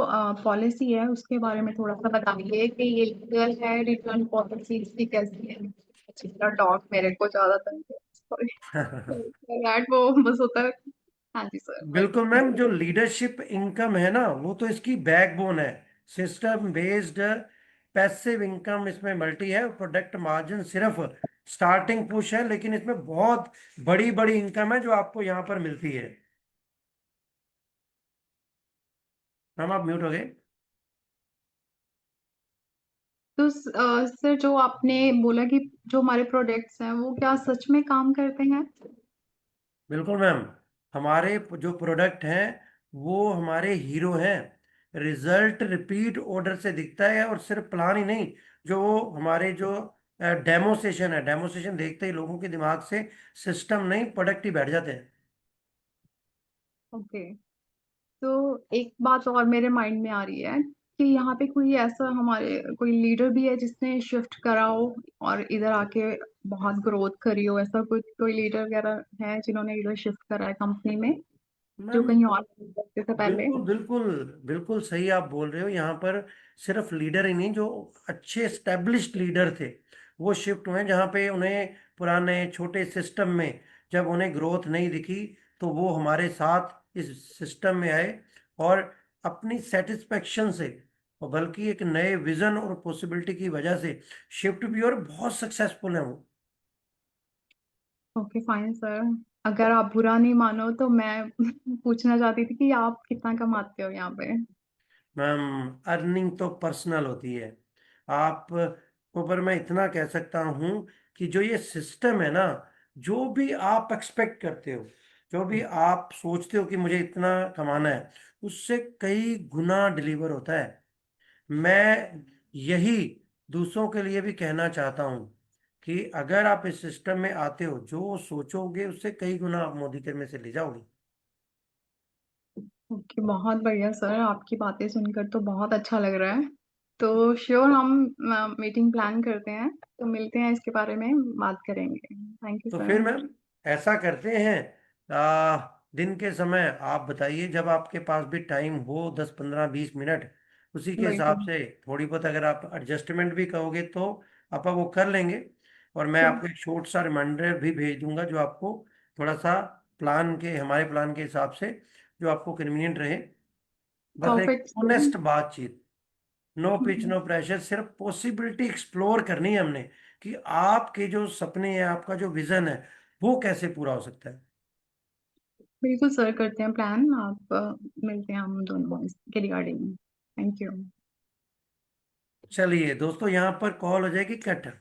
पॉलिसी है उसके बारे में थोड़ा सा बताइए कि ये लीगल है, रिटर्न पॉलिसी इसकी कैसी है? मेरा डॉग मेरे को ज्यादा तंग है, सॉरी। रैट वो बस होता है। हाँ जी सर, बिल्कुल बताइए। मैम, जो लीडरशिप इनकम है ना, वो तो इसकी बैकबोन है। सिस्टम बेस्ड पैसिव इनकम इसमें मल्टी है। प्रोडक्ट मार्जिन सिर्फ स्टार्टिंग पुश है, लेकिन इसमें बहुत बड़ी बड़ी इनकम है जो आपको यहाँ पर मिलती है। मैम आप म्यूट हो गए। तो सर, जो आपने बोला कि जो हमारे प्रोडक्ट्स हैं वो क्या सच में काम करते हैं? बिल्कुल मैम, हमारे जो प्रोडक्ट हैं वो हमारे हीरो हैं। रिजल्ट रिपीट ऑर्डर से दिखता है, और सिर्फ प्लान ही नहीं, जो हमारे जो डेमोस्ट्रेशन है, डेमोस्ट्रेशन देखते ही लोगों के दिमाग से सिस्टम नहीं, प्रोडक्ट ही बैठ जाते हैं। ओके। तो एक बात और मेरे माइंड में आ रही है कि यहाँ पे कोई ऐसा हमारे कोई लीडर भी है जिसने शिफ्ट करा हो और इधर आके बहुत ग्रोथ करी हो? ऐसा कोई कोई लीडर वगैरह है जिन्होंने इधर शिफ्ट करा है कंपनी में, जो मैम कहीं और करते थे पहले? बिल्कुल बिल्कुल, बिल्कुल सही आप बोल रहे हो। यहाँ पर सिर्फ लीडर ही नहीं, जो अच्छे एस्टेब्लिश्ड लीडर थे वो शिफ्ट हुए हैं। जहाँ पे उन्हें पुराने छोटे सिस्टम में जब उन्हें ग्रोथ नहीं दिखी, तो वो हमारे साथ इस सिस्टम में आए, और अपनी सेटिस्फेक्शन से, और बल्कि एक नए विजन और पॉसिबिलिटी की वजह से शिफ्ट भी, और बहुत सक्सेसफुल है वो। Okay fine sir. अगर आप बुरा नहीं मानो तो मैं पूछना चाहती थी कि आप कितना कमाते हो यहाँ पे? मैम अर्निंग तो पर्सनल होती है। आप ऊपर मैं इतना कह सकता हूँ कि जो ये सिस्टम है ना, जो भी आप एक्सपेक्ट करते हो, जो भी आप सोचते हो कि मुझे इतना कमाना है, उससे कई गुना डिलीवर होता है। मैं यही दूसरों के लिए भी कहना चाहता हूं कि अगर आप इस सिस्टम में आते हो, जो सोचोगे उससे कई गुना आप मोदी के में से ले जाओगे। ओके, बहुत बढ़िया सर, आपकी बातें सुनकर तो बहुत अच्छा लग रहा है। तो श्योर हम मीटिंग प्लान करते हैं, तो मिलते हैं, इसके बारे में बात करेंगे। थैंक यू तो सर। फिर मैम ऐसा करते हैं, दिन के समय आप बताइए जब आपके पास भी टाइम हो, 10 15 20 मिनट, उसी के हिसाब बिल्कुल। से थोड़ी बहुत अगर आप एडजस्टमेंट भी कहोगे तो आप वो कर लेंगे। और मैं श्योर। आपको एक शॉर्ट सा रिमाइंडर भी भेज दूंगा जो आपको थोड़ा सा हमारे प्लान के हिसाब से जो आपको कन्वीनियंट रहे। बस एक परफेक्ट सर। ऑनेस्ट बातचीत, नो पिच नो प्रेशर, सिर्फ पॉसिबिलिटी एक्सप्लोर करनी है हमने कि आपके जो सपने हैं, आपका जो विजन है, वो कैसे पूरा हो सकता है। बिल्कुल सर, करते हैं प्लान। आप मिलते हैं हम दोनों इसके रिगार्डिंग। Thank you. चलिए दोस्तों, यहाँ पर कॉल हो जाएगी कट।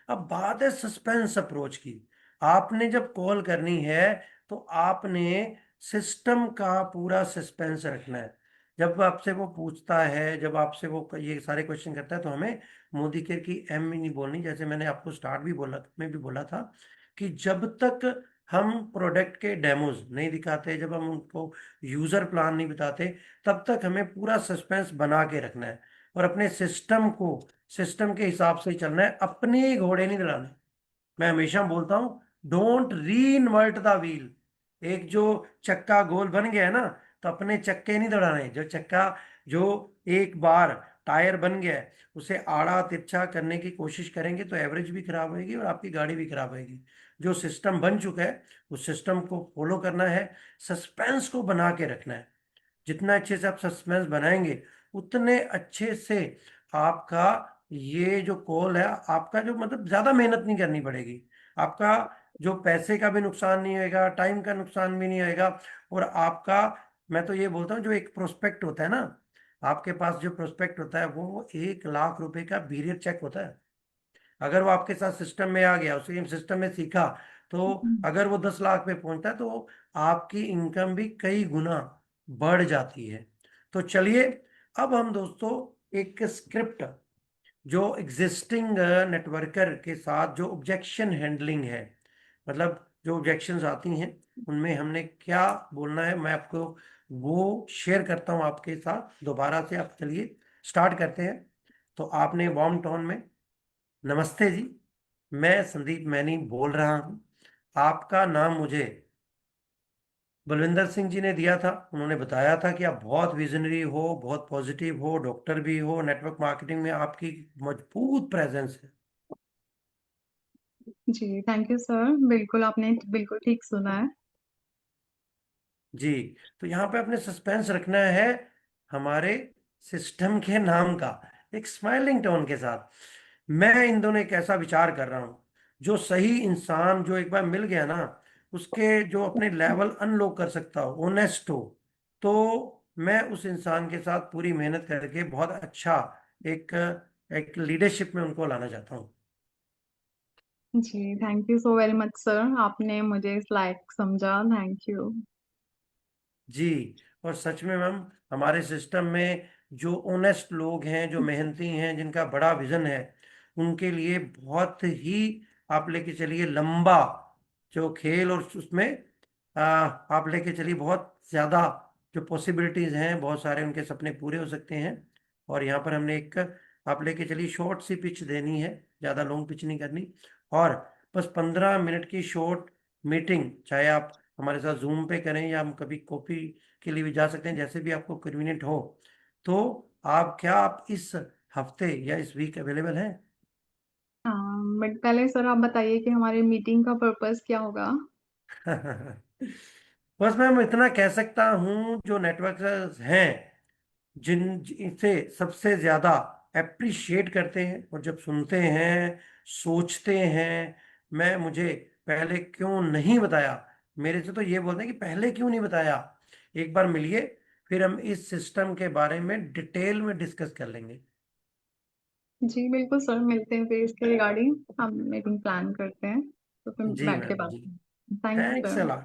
अब बात है सस्पेंस अप्रोच की। आपने जब कॉल करनी है तो आपने सिस्टम का पूरा सस्पेंस रखना है। जब आपसे वो पूछता है, जब आपसे वो ये सारे क्वेश्चन करता है, तो हमें मोदी केयर की एम ही नहीं बोलनी। जैसे मैंने आपको स्टार्ट भी बोला में भी बोला था कि जब तक हम प्रोडक्ट के डेमोज नहीं दिखाते, जब हम उनको यूजर प्लान नहीं बताते, तब तक हमें पूरा सस्पेंस बना के रखना है और अपने सिस्टम के हिसाब से चलना है, अपने घोड़े नहीं दौड़ाने। मैं हमेशा बोलता हूं, डोंट री इन्वर्ट द व्हील। एक जो चक्का गोल बन गया है ना, तो अपने चक्के नहीं दौड़ाने। जो चक्का जो एक बार टायर बन गया है, उसे आड़ा तिरछा करने की कोशिश करेंगे तो एवरेज भी खराब होगी और आपकी गाड़ी भी खराब होगी। जो सिस्टम बन चुका है उस सिस्टम को फॉलो करना है, सस्पेंस को बना के रखना है। जितना अच्छे से आप सस्पेंस बनाएंगे, उतने अच्छे से आपका ये जो कॉल है, आपका जो मतलब ज्यादा मेहनत नहीं करनी पड़ेगी। आपका जो पैसे का भी नुकसान नहीं होएगा, टाइम का नुकसान भी नहीं होएगा। और आपका, मैं तो ये बोलता हूँ, जो एक प्रोस्पेक्ट होता है ना, आपके पास जो प्रोस्पेक्ट होता है वो 1 लाख रुपए का पीरियड चेक होता है। अगर वो आपके साथ सिस्टम में आ गया, उसे सिस्टम में सीखा, तो अगर वो 10 लाख पे पहुंचता है तो आपकी इनकम भी कई गुना बढ़ जाती है। तो चलिए, अब हम दोस्तों एक स्क्रिप्ट, जो एग्जिस्टिंग नेटवर्कर के साथ जो ऑब्जेक्शन हैंडलिंग है, मतलब जो ऑब्जेक्शंस आती हैं उनमें हमने क्या बोलना है, मैं आपको वो शेयर करता हूं आपके साथ दोबारा से। आप चलिए स्टार्ट करते हैं। तो आपने वार्म टोन में, नमस्ते जी, मैं संदीप मैनी बोल रहा हूँ। आपका नाम मुझे बलविंदर सिंह जी ने दिया था। उन्होंने बताया था कि आप बहुत विजनरी हो, बहुत पॉजिटिव हो, डॉक्टर भी हो, नेटवर्क मार्केटिंग में आपकी मजबूत प्रेजेंस है। जी थैंक यू सर, बिल्कुल आपने बिल्कुल ठीक सुना है। जी, तो यहाँ पे अपने सस्पेंस रखना है हमारे सिस्टम के नाम का, एक स्माइलिंग टोन के साथ। मैं इन दोनों एक ऐसा विचार कर रहा हूँ, जो सही इंसान जो एक बार मिल गया ना, उसके जो अपने लेवल अनलॉक कर सकता हो, ऑनेस्ट हो, तो मैं उस इंसान के साथ पूरी मेहनत करके बहुत अच्छा एक एक लीडरशिप में उनको लाना चाहता हूँ। जी thank you so very much sir, आपने मुझे इस लायक समझा। Thank you. जी, और सच में मैम, हमारे सिस्टम में जो ऑनेस्ट लोग हैं, जो मेहनती हैं, जिनका बड़ा विजन है, उनके लिए बहुत ही, आप लेके चलिए लंबा जो खेल, और उसमें आप लेके चलिए बहुत ज्यादा जो पॉसिबिलिटीज हैं, बहुत सारे उनके सपने पूरे हो सकते हैं। और यहाँ पर हमने एक, आप लेके चलिए शॉर्ट सी पिच देनी है, ज्यादा लॉन्ग पिच नहीं करनी। और बस 15 मिनट की शॉर्ट मीटिंग, चाहे आप हमारे साथ जूम पे करें या हम कभी कॉपी के लिए भी जा सकते हैं, जैसे भी आपको कन्वीनियंट हो। तो आप इस हफ्ते या इस वीक अवेलेबल हैं? बट पहले सर आप बताइए कि हमारी मीटिंग का पर्पस क्या होगा। बस मैं इतना कह सकता हूँ, जो नेटवर्कर्स हैं, जिनसे सबसे ज्यादा अप्रिशिएट करते हैं और जब सुनते हैं, सोचते हैं, मुझे पहले क्यों नहीं बताया, मेरे से तो ये बोलते हैं कि पहले क्यों नहीं बताया, एक बार मिलिए, फिर हम इस सिस्टम के बारे में डिटेल में डिस्कस कर लेंगे। जी बिल्कुल सर, मिलते हैं फिर इसके रिगार्डिंग हम मीटिंग प्लान करते हैं, तो फिर जी बैठ के मैम बात जी, करते हैं। Thank you thanks sir. A lot.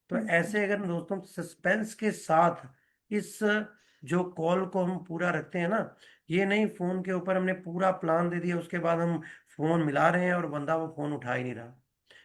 तो ऐसे अगर दोस्तों सस्पेंस के साथ इस जो कॉल को हम पूरा रखते हैं ना, ये नहीं फोन के ऊपर हमने पूरा प्लान दे दिया, उसके बाद हम फोन मिला रहे हैं और बंदा वो फोन उठा ही नहीं रहा।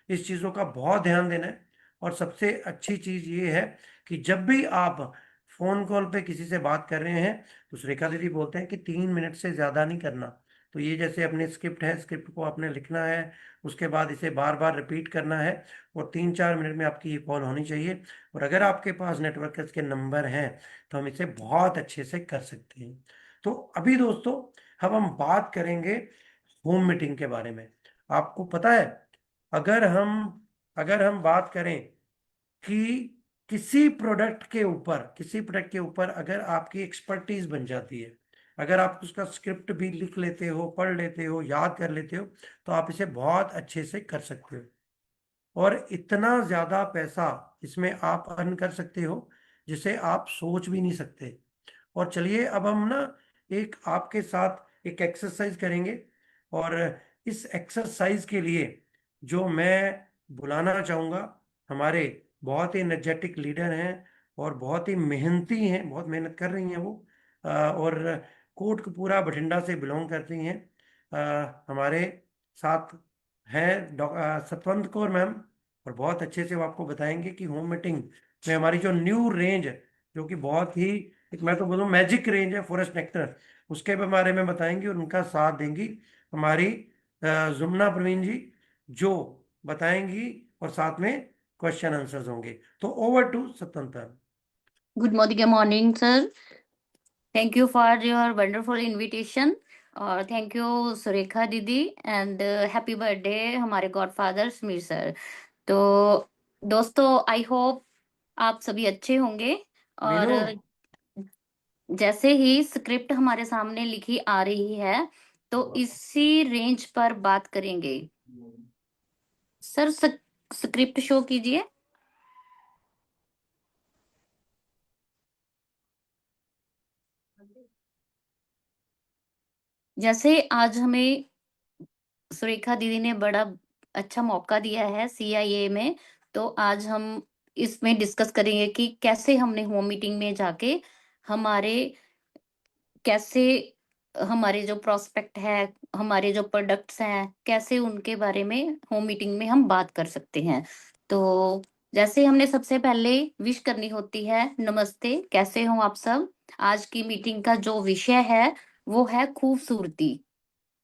इस चीज़ों का बहुत ध्यान देना है। और सबसे अच्छी चीज़ ये है कि जब भी आप फोन कॉल पे किसी से बात कर रहे हैं तो सुरेखा दीदी बोलते हैं कि 3 मिनट से ज़्यादा नहीं करना। तो ये जैसे अपने स्क्रिप्ट है, स्क्रिप्ट को आपने लिखना है, उसके बाद इसे बार बार रिपीट करना है और 3-4 मिनट में आपकी ये कॉल होनी चाहिए। और अगर आपके पास नेटवर्कर्स के नंबर हैं तो हम इसे बहुत अच्छे से कर सकते हैं। तो अभी दोस्तों अब हम बात करेंगे होम मीटिंग के बारे में। आपको पता है, अगर हम अगर हम बात करें कि किसी प्रोडक्ट के ऊपर अगर आपकी एक्सपर्टीज बन जाती है, अगर आप उसका स्क्रिप्ट भी लिख लेते हो, पढ़ लेते हो, याद कर लेते हो, तो आप इसे बहुत अच्छे से कर सकते हो और इतना ज्यादा पैसा इसमें आप अर्न कर सकते हो जिसे आप सोच भी नहीं सकते। और चलिए अब हम ना एक आपके साथ एक एक्सरसाइज करेंगे। और इस एक्सरसाइज के लिए जो मैं बुलाना चाहूँगा, हमारे बहुत ही एनर्जेटिक लीडर हैं और बहुत ही मेहनती हैं, बहुत मेहनत कर रही हैं वो, और कोटकपूरा बठिंडा से बिलोंग करती हैं। हमारे साथ हैं सतवंत कौर मैम, और बहुत अच्छे से वो आपको बताएंगे कि होम मीटिंग में हमारी जो न्यू रेंज, जो कि बहुत ही एक मैं तो बोलूँ मैजिक रेंज है, फॉरेस्ट नेक्टर, उसके बारे में बताएंगी। और उनका साथ देंगी हमारी जुमना प्रवीण जी, जो बताएंगी और साथ में क्वेश्चन आंसर्स होंगे। तो over to Satwant. Good morning, sir. Thank you for your wonderful invitation. और थैंक यू सुरेखा दीदी एंड हैप्पी बर्थडे हमारे गॉडफादर समीर सर। तो दोस्तों आई होप आप सभी अच्छे होंगे। और मीनू, जैसे ही स्क्रिप्ट हमारे सामने लिखी आ रही है तो इसी रेंज पर बात करेंगे। सर स्क्रिप्ट शो कीजिए। जैसे आज हमें सुरेखा दीदी ने बड़ा अच्छा मौका दिया है CIA में, तो आज हम इसमें डिस्कस करेंगे कि कैसे हमने होम मीटिंग में जाके हमारे कैसे हमारे जो प्रोस्पेक्ट है, हमारे जो प्रोडक्ट्स हैं, कैसे उनके बारे में होम मीटिंग में हम बात कर सकते हैं। तो जैसे हमने सबसे पहले विश करनी होती है, नमस्ते, कैसे हो आप सब। आज की मीटिंग का जो विषय है वो है खूबसूरती।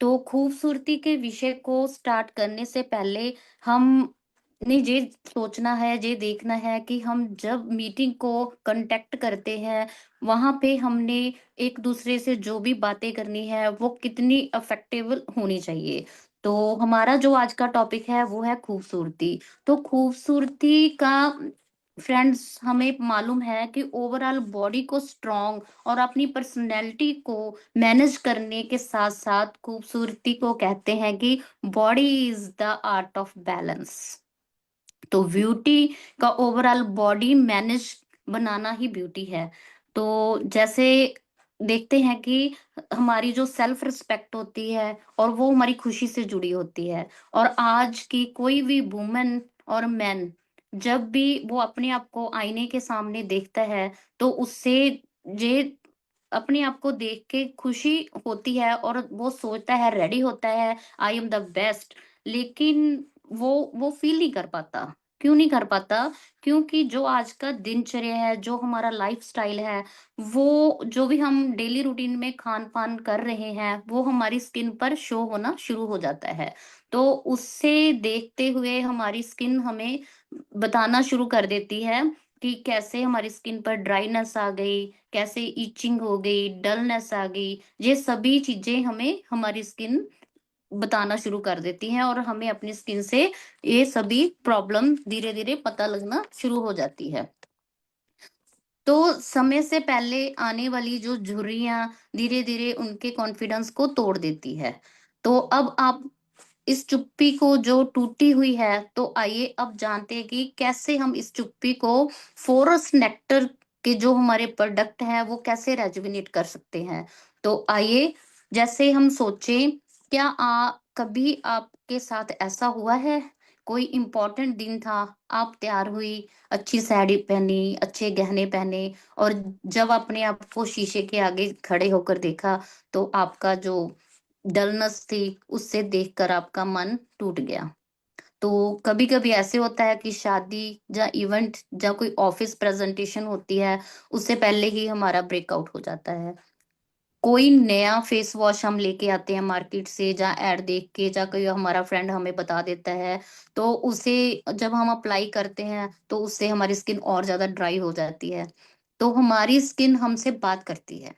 तो खूबसूरती के विषय को स्टार्ट करने से पहले हम ने ये सोचना है, ये देखना है कि हम जब मीटिंग को कंटेक्ट करते हैं वहां पे हमने एक दूसरे से जो भी बातें करनी है वो कितनी अफेक्टेबल होनी चाहिए। तो हमारा जो आज का टॉपिक है वो है खूबसूरती। तो खूबसूरती का फ्रेंड्स हमें मालूम है कि ओवरऑल बॉडी को स्ट्रॉन्ग और अपनी पर्सनैलिटी को मैनेज करने के साथ साथ खूबसूरती को कहते हैं कि body is the art of balance. तो ब्यूटी का ओवरऑल बॉडी मैनेज बनाना ही ब्यूटी है। तो जैसे देखते हैं कि हमारी जो सेल्फ रिस्पेक्ट होती है और वो हमारी खुशी से जुड़ी होती है। और आज की कोई भी वुमेन और मैन जब भी वो अपने आप को आईने के सामने देखता है तो उससे ये अपने आप को देख के खुशी होती है और वो सोचता है, रेडी होता है, आई एम द बेस्ट। लेकिन वो फील नहीं कर पाता। क्यों नहीं कर पाता? क्योंकि जो आज का दिनचर्या है, जो हमारा लाइफस्टाइल है, वो जो भी हम डेली रूटीन में खान पान कर रहे हैं वो हमारी स्किन पर शो होना शुरू हो जाता है। तो उससे देखते हुए हमारी स्किन हमें बताना शुरू कर देती है कि कैसे हमारी स्किन पर ड्राइनेस आ गई, कैसे इचिंग हो गई, डलनेस आ गई। ये सभी चीजें हमें हमारी स्किन बताना शुरू कर देती हैं और हमें अपनी स्किन से ये सभी प्रॉब्लम धीरे धीरे पता लगना शुरू हो जाती है। तो समय से पहले आने वाली जो झुर्रियां धीरे धीरे उनके कॉन्फिडेंस को तोड़ देती है। तो अब आप इस चुप्पी को जो टूटी हुई है, तो आइए अब जानते हैं कि कैसे हम इस चुप्पी को फॉरेस्ट नेक्टर के जो हमारे प्रोडक्ट हैं वो कैसे रेजुविनेट कर सकते हैं। तो आइए, जैसे हम सोचें, क्या कभी आपके साथ ऐसा हुआ है कोई इम्पोर्टेंट दिन था, आप तैयार हुई, अच्छी साड़ी पहनी, अच्छे गहने पहने, और जब अपने आप को शीशे के आगे खड़े होकर देखा तो आपका जो डलनेस थी उससे देखकर आपका मन टूट गया। तो कभी कभी ऐसे होता है कि शादी या इवेंट या कोई ऑफिस प्रेजेंटेशन होती है, उससे पहले ही हमारा ब्रेकआउट हो जाता है। कोई नया फेस वॉश हम लेके आते हैं मार्केट से, या एड देख के, या कोई हमारा फ्रेंड हमें बता देता है, तो उसे जब हम अप्लाई करते हैं तो उससे हमारी स्किन और ज्यादा ड्राई हो जाती है। तो हमारी स्किन हमसे बात करती है,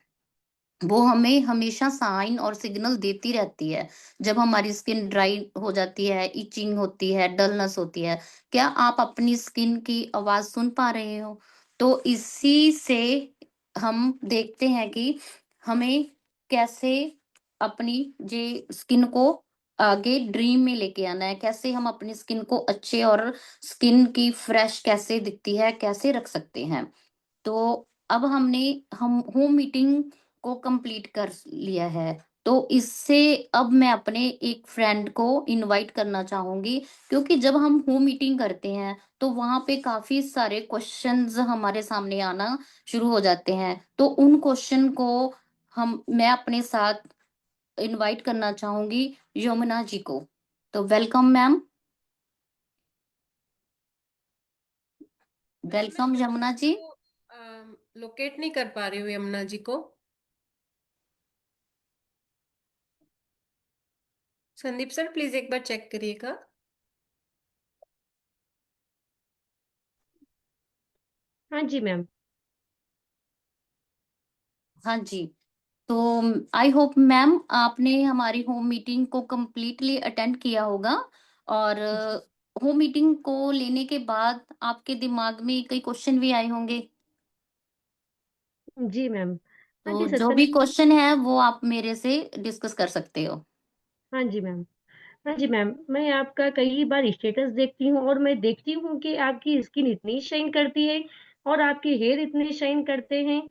वो हमें हमेशा साइन और सिग्नल देती रहती है। जब हमारी स्किन ड्राई हो जाती है, इचिंग होती है, डलनेस होती है, क्या आप अपनी स्किन की आवाज सुन पा रहे हो? तो इसी से हम देखते हैं कि हमें कैसे अपनी जे स्किन को आगे ड्रीम में लेके आना है, कैसे हम अपनी स्किन को अच्छे और स्किन की फ्रेश कैसे दिखती है कैसे रख सकते हैं। तो अब हम होम मीटिंग को कंप्लीट कर लिया है, तो इससे अब मैं अपने एक फ्रेंड को इनवाइट करना चाहूंगी, क्योंकि जब हम होम मीटिंग करते हैं तो वहां पे काफी सारे क्वेश्चंस हमारे सामने आना शुरू हो जाते हैं। तो उन क्वेश्चन को हम मैं अपने साथ इनवाइट करना चाहूंगी यमुना जी को। तो welcome ma'am, welcome Yamuna ji. Locate नहीं कर पा रही हूँ यमुना जी को। संदीप सर प्लीज एक बार चेक करिएगा। हाँ जी मैम। हाँ जी, तो आई होप मैम आपने हमारी होम मीटिंग को कम्प्लीटली अटेंड किया होगा, और होम मीटिंग को लेने के बाद आपके दिमाग में कई क्वेश्चन भी आए होंगे। जी मैम। हाँ तो जी जो भी सत्संग। क्वेश्चन है वो आप मेरे से डिस्कस कर सकते हो। हाँ जी मैम। हाँ जी मैम, मैं आपका कई बार स्टेटस देखती हूँ और मैं देखती हूँ कि आपकी स्किन इतनी शाइन करती है और आपके हेयर इतने शाइन करते हैं,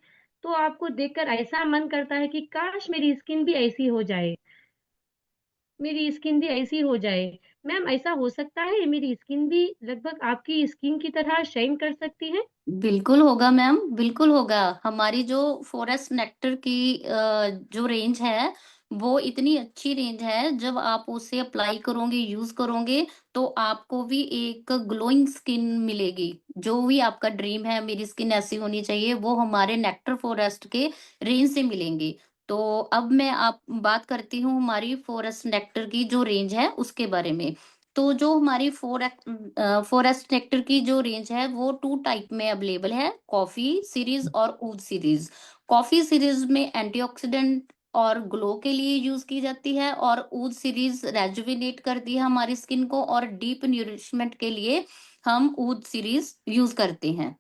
तो आपको देखकर ऐसा मन करता है कि काश मेरी स्किन भी ऐसी हो जाए, मेरी स्किन भी ऐसी हो जाए। मैम ऐसा हो सकता है मेरी स्किन भी लगभग आपकी स्किन की तरह शाइन कर सकती है? बिल्कुल होगा मैम, बिल्कुल होगा। हमारी जो फॉरेस्ट नेक्टर की जो रेंज है वो इतनी अच्छी रेंज है, जब आप उसे अप्लाई करोगे, यूज करोगे, तो आपको भी एक ग्लोइंग स्किन मिलेगी। जो भी आपका ड्रीम है मेरी स्किन ऐसी होनी चाहिए, वो हमारे नेक्टर फॉरेस्ट के रेंज से मिलेंगी। तो अब मैं आप बात करती हूँ हमारी फॉरेस्ट नेक्टर की जो रेंज है उसके बारे में। तो जो हमारी फॉरेस्ट नेक्टर की जो रेंज है वो 2 टाइप में अवेलेबल है, कॉफी सीरीज और ऊद सीरीज। कॉफी सीरीज में एंटीऑक्सीडेंट और ग्लो के लिए यूज की जाती है, और ऊद सीरीज रेजुविनेट करती है हमारी स्किन को, और डीप न्यूरिशमेंट के लिए हम ऊद सीरीज यूज करते हैं।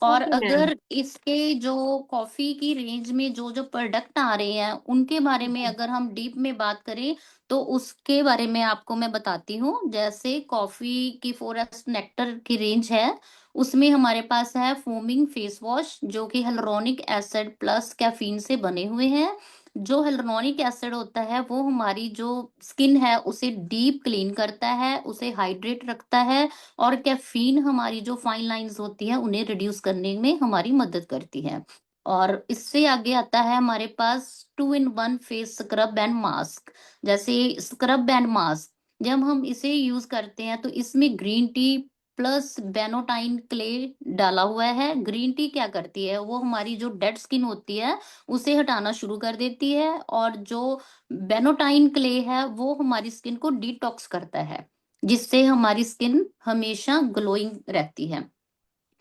और ओके मैम। अगर इसके जो कॉफी की रेंज में जो जो प्रोडक्ट आ रहे हैं उनके बारे में अगर हम डीप में बात करें, तो उसके बारे में आपको मैं बताती हूँ। जैसे कॉफी की फॉरेस्ट नेक्टर की रेंज है, उसमें हमारे पास है फोमिंग फेस वॉश, जो कि हियालुरोनिक एसिड प्लस कैफीन से बने हुए हैं। जो हियालुरोनिक एसिड होता है वो हमारी जो स्किन है उसे डीप क्लीन करता है, उसे हाइड्रेट रखता है, और कैफीन हमारी जो फाइन लाइंस होती है उन्हें रिड्यूस करने में हमारी मदद करती है। और इससे आगे आता है हमारे पास 2 in 1 face scrub and mask. जैसे स्क्रब एंड मास्क, जब हम इसे यूज करते हैं तो इसमें ग्रीन टी प्लस बेनोटाइन क्ले डाला हुआ है। ग्रीन टी क्या करती है, वो हमारी जो डेड स्किन होती है उसे हटाना शुरू कर देती है, और जो बेनोटाइन क्ले है वो हमारी स्किन को डिटॉक्स करता है, जिससे हमारी स्किन हमेशा ग्लोइंग रहती है।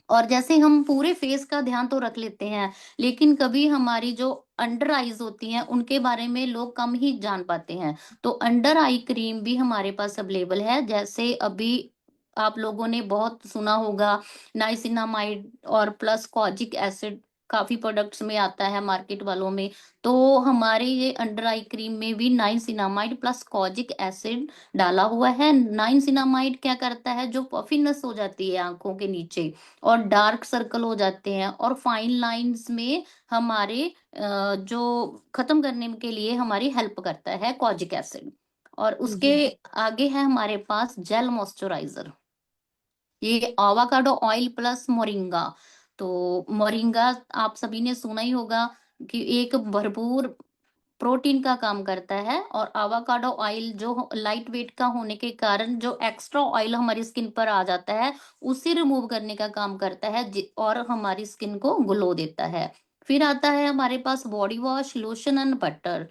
और जैसे हम पूरे फेस का ध्यान तो रख लेते हैं, लेकिन कभी हमारी जो अंडर आईज होती हैं उनके बारे में लोग कम ही जान पाते हैं। तो अंडर आई क्रीम भी हमारे पास अवेलेबल है। जैसे अभी आप लोगों ने बहुत सुना होगा नाइसिनामाइड और प्लस कॉजिक एसिड, काफी प्रोडक्ट्स में आता है मार्केट वालों में। तो हमारे ये अंडर आई क्रीम में भी नाइसिनामाइड प्लस कॉजिक एसिड डाला हुआ है। नाइसिनामाइड क्या करता है, जो पफिनेस हो जाती है आंखों के नीचे और डार्क सर्कल हो जाते हैं और फाइन लाइंस में हमारे जो खत्म करने के लिए हमारी हेल्प करता है कॉजिक एसिड। और उसके आगे है हमारे पास जेल मॉइस्चराइजर, ये आवाकाडो ऑयल प्लस मोरिंगा। तो मोरिंगा आप सभी ने सुना ही होगा कि एक भरपूर प्रोटीन का काम करता है, और आवाकाडो ऑयल जो लाइट वेट का होने के कारण जो एक्स्ट्रा ऑयल हमारी स्किन पर आ जाता है उसे रिमूव करने का काम करता है, और हमारी स्किन को ग्लो देता है। फिर आता है हमारे पास body wash, lotion and butter.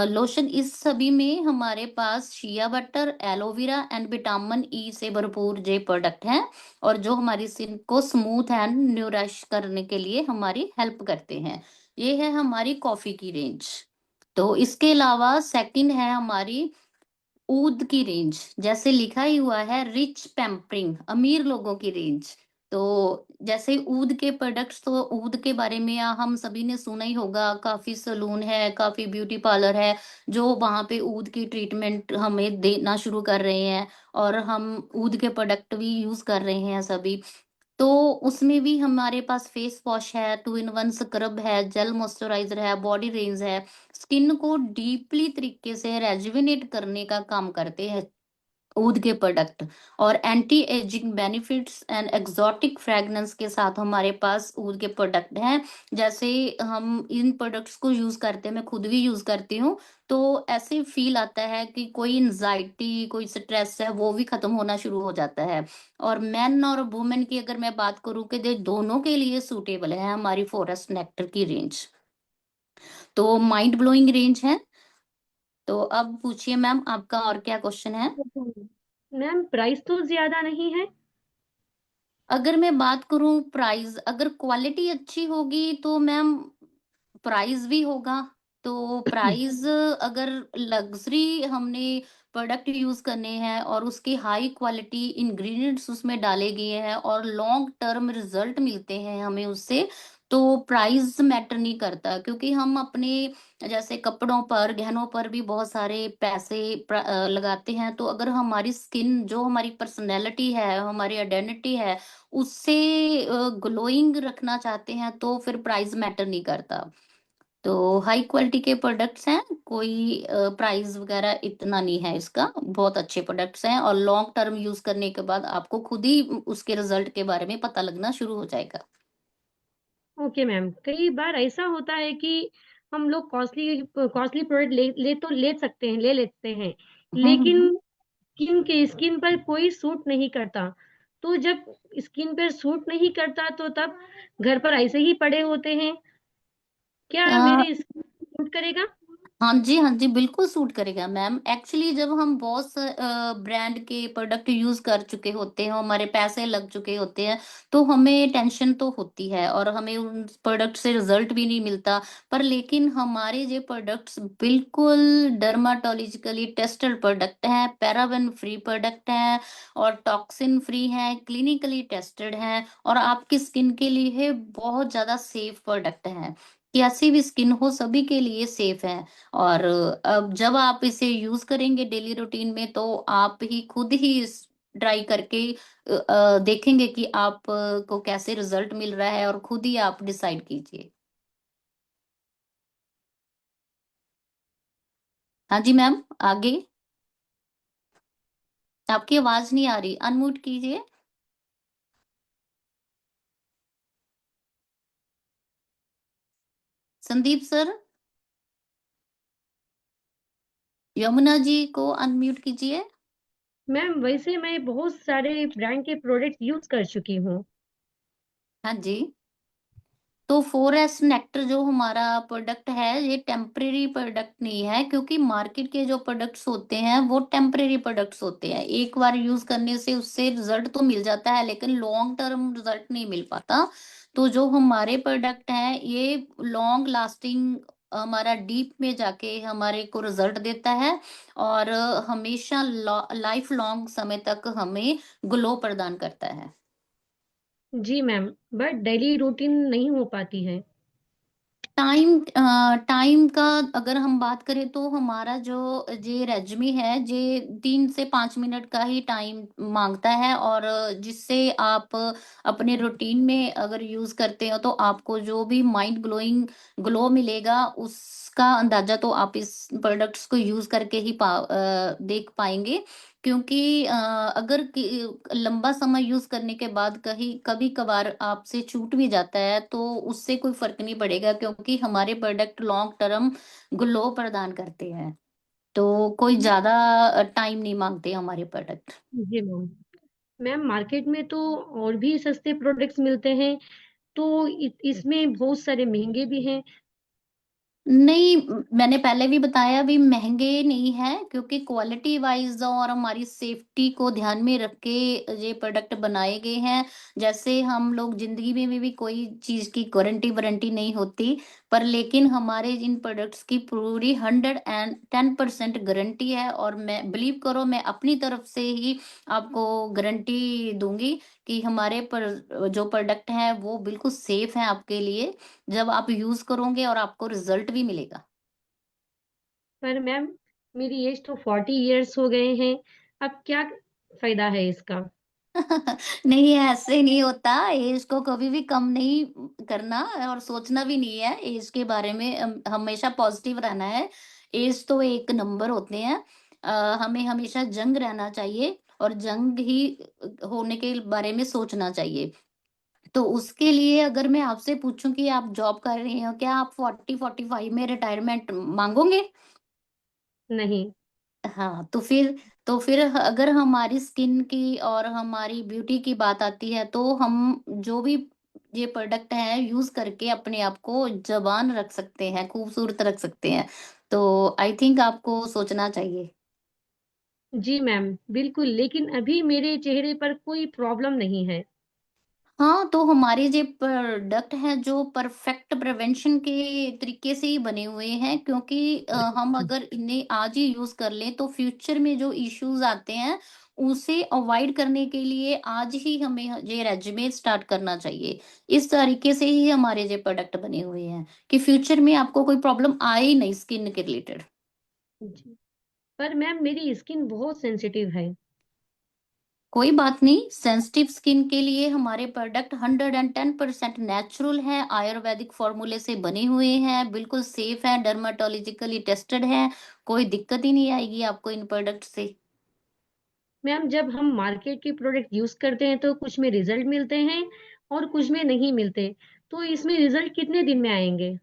Lotion इस सभी में हमारे पास shea butter, aloe vera and vitamin E से भरपूर ये प्रोडक्ट हैं, और जो हमारी स्किन को स्मूथ एंड न्यूरिश करने के लिए हमारी हेल्प करते हैं। ये है हमारी कॉफी की रेंज। तो इसके अलावा सेकंड है हमारी ऊद की रेंज, जैसे लिखा ही हुआ है रिच पैम्परिंग, अमीर लोगों की रेंज। तो जैसे ऊद के प्रोडक्ट्स, तो ऊद के बारे में हम सभी ने सुना ही होगा, काफी सलून है, काफी ब्यूटी पार्लर है जो वहां पे ऊद की ट्रीटमेंट हमें देना शुरू कर रहे हैं, और हम ऊद के प्रोडक्ट भी यूज कर रहे हैं सभी। तो उसमें भी हमारे पास फेस वॉश है, 2 in 1 स्क्रब है, जेल मॉइस्चराइजर है, बॉडी रेंज है, स्किन को डीपली तरीके से रेजुविनेट करने का काम करते हैं ऊद के प्रोडक्ट। और anti ageing benefits and exotic fragrance के साथ हमारे पास ऊद के प्रोडक्ट हैं। जैसे हम इन प्रोडक्ट्स को यूज करते हैं, मैं खुद भी यूज करती हूँ, तो ऐसे फील आता है कि कोई एंजाइटी, कोई स्ट्रेस है वो भी खत्म होना शुरू हो जाता है। और मेन और वुमेन की अगर मैं बात करूँ कि ये दोनों के लिए सूटेबल है हमारी फॉरेस्ट नेक्टर की रेंज। तो माइंड ब्लोइंग रेंज है। तो अब पूछिए मैम, आपका और क्या क्वेश्चन है? मैम प्राइस तो ज्यादा नहीं है? अगर मैं बात करूं प्राइस, अगर क्वालिटी अच्छी होगी तो मैम प्राइस भी होगा। तो प्राइस, अगर लग्जरी हमने प्रोडक्ट यूज करने हैं और उसके हाई क्वालिटी इंग्रेडिएंट्स उसमें डाले गए हैं और लॉन्ग टर्म रिजल्ट मिलते हैं हमें उससे, तो प्राइस मैटर नहीं करता, क्योंकि हम अपने जैसे कपड़ों पर, गहनों पर भी बहुत सारे पैसे लगाते हैं। तो अगर हमारी स्किन, जो हमारी पर्सनैलिटी है, हमारी आइडेंटिटी है, उससे ग्लोइंग रखना चाहते हैं तो फिर प्राइस मैटर नहीं करता। तो हाई क्वालिटी के प्रोडक्ट्स हैं, कोई प्राइस वगैरह इतना नहीं है इसका, बहुत अच्छे प्रोडक्ट्स हैं, और लॉन्ग टर्म यूज करने के बाद आपको खुद ही उसके रिजल्ट के बारे में पता लगना शुरू हो जाएगा। ओके मैम, कई बार ऐसा होता है कि हम लोग कॉस्टली कॉस्टली प्रोडक्ट ले सकते हैं, ले लेते हैं, लेकिन स्किन पर कोई सूट नहीं करता। तो जब स्किन पर सूट नहीं करता तो तब घर पर ऐसे ही पड़े होते हैं, क्या अ, मेरी स्किन सूट करेगा? हाँ जी, बिल्कुल सूट करेगा मैम। एक्चुअली जब हम बहुत ब्रांड के प्रोडक्ट यूज कर चुके होते हैं, हमारे पैसे लग चुके होते हैं, तो हमें टेंशन तो होती है और हमें उन प्रोडक्ट से रिजल्ट भी नहीं मिलता। पर लेकिन हमारे ये प्रोडक्ट्स बिल्कुल डर्माटोलॉजिकली टेस्टेड प्रोडक्ट हैं, पैराबेन फ्री प्रोडक्ट हैं, और टॉक्सिन फ्री हैं, क्लिनिकली टेस्टेड हैं, और आपकी स्किन के लिए बहुत ज्यादा सेफ प्रोडक्ट हैं। कैसी भी स्किन हो, सभी के लिए सेफ है। और अब जब आप इसे यूज करेंगे डेली रूटीन में, तो आप ही खुद ही ट्राई करके देखेंगे कि आप को कैसे रिजल्ट मिल रहा है, और खुद ही आप डिसाइड कीजिए। हाँ जी मैम, आगे। आपकी आवाज नहीं आ रही, अनम्यूट कीजिए। संदीप सर, यमुना जी को अनम्यूट कीजिए। मैम वैसे मैं बहुत सारे ब्रांड के प्रोडक्ट यूज कर चुकी हूँ। हाँ जी। तो 4S नेक्टर जो हमारा प्रोडक्ट है, ये टेम्परेरी प्रोडक्ट नहीं है, क्योंकि मार्केट के जो प्रोडक्ट्स होते हैं वो टेम्परेरी प्रोडक्ट्स होते हैं। एक बार यूज करने से उससे रिजल्ट तो मिल जाता है, लेकिन लॉन्ग टर्म रिजल्ट नहीं मिल पाता। तो जो हमारे प्रोडक्ट हैं ये लॉन्ग लास्टिंग, हमारा डीप में जाके हमारे को रिजल्ट देता है, और हमेशा लाइफ लॉन्ग समय तक हमें ग्लो प्रदान करता है। जी मैम, बट डेली रूटीन नहीं हो पाती है। टाइम का अगर हम बात करें तो हमारा जो ये रेज्यूमे है ये 3 से 5 मिनट का ही टाइम मांगता है, और जिससे आप अपने रूटीन में अगर यूज करते हो तो आपको जो भी माइंड ग्लोइंग ग्लो मिलेगा उसका अंदाजा तो आप इस प्रोडक्ट्स को यूज करके ही देख पाएंगे। क्योंकि अगर लंबा समय यूज करने के बाद कहीं कभी कभार आपसे छूट भी जाता है तो उससे कोई फर्क नहीं पड़ेगा, क्योंकि हमारे प्रोडक्ट लॉन्ग टर्म ग्लो प्रदान करते हैं, तो कोई ज्यादा टाइम नहीं मांगते हमारे प्रोडक्ट। जी मैम। मैम मार्केट में तो और भी सस्ते प्रोडक्ट्स मिलते हैं, तो इसमें बहुत सारे महंगे भी हैं। नहीं, मैंने पहले भी बताया भी महंगे नहीं है, क्योंकि क्वालिटी वाइज और हमारी सेफ्टी को ध्यान में रख के ये प्रोडक्ट बनाए गए हैं। जैसे हम लोग जिंदगी में भी कोई चीज की गारंटी वारंटी नहीं होती, पर लेकिन हमारे इन प्रोडक्ट्स की पूरी 110% गारंटी है, और मैं बिलीव करो मैं अपनी तरफ से ही आपको गारंटी दूंगी कि हमारे जो प्रोडक्ट है वो बिल्कुल सेफ है आपके लिए, जब आप यूज करोगे और आपको रिजल्ट भी मिलेगा। पर मैम मेरी एज तो 40 इयर्स हो गए हैं, अब क्या फायदा है इसका? नहीं, ऐसे नहीं होता, एज को कभी भी कम नहीं करना और सोचना भी नहीं है एज के बारे में। हमेशा पॉजिटिव रहना है। एज तो एक नंबर होते हैं। हमें हमेशा जंग रहना चाहिए और जंग ही होने के बारे में सोचना चाहिए। तो उसके लिए अगर मैं आपसे पूछूं कि आप जॉब कर रहे हो, क्या आप 40-45 में रिटायरमेंट मांगोगे? नहीं। हाँ, तो फिर अगर हमारी स्किन की और हमारी ब्यूटी की बात आती है तो हम जो भी ये प्रोडक्ट है यूज करके अपने आप को जवान रख सकते हैं, खूबसूरत रख सकते हैं। तो आई थिंक आपको सोचना चाहिए। जी मैम, बिल्कुल, लेकिन अभी मेरे चेहरे पर कोई प्रॉब्लम नहीं है। हाँ, तो हमारे जो प्रोडक्ट हैं जो परफेक्ट प्रिवेंशन के तरीके से ही बने हुए हैं, क्योंकि हम अगर इन्हें आज ही यूज कर लें तो फ्यूचर में जो इश्यूज आते हैं उसे अवॉइड करने के लिए आज ही हमें ये रेजिमे स्टार्ट करना चाहिए। इस तरीके से ही हमारे ये प्रोडक्ट बने हुए हैं कि फ्यूचर में आपको कोई प्रॉब्लम आए ही नहीं स्किन के रिलेटेड। जी। पर मैम मेरी स्किन बहुत सेंसिटिव है। कोई बात नहीं, सेंसिटिव स्किन के लिए हमारे प्रोडक्ट 110% नेचुरल है, आयुर्वेदिक फॉर्मूले से बने हुए हैं, बिल्कुल सेफ है, डर्माटोलॉजिकली टेस्टेड है। कोई दिक्कत ही नहीं आएगी आपको इन प्रोडक्ट से। मैम जब हम मार्केट के प्रोडक्ट यूज करते हैं तो कुछ में रिजल्ट मिलते हैं और कुछ में नहीं मिलते, तो इसमें रिजल्ट कितने दिन में आएंगे?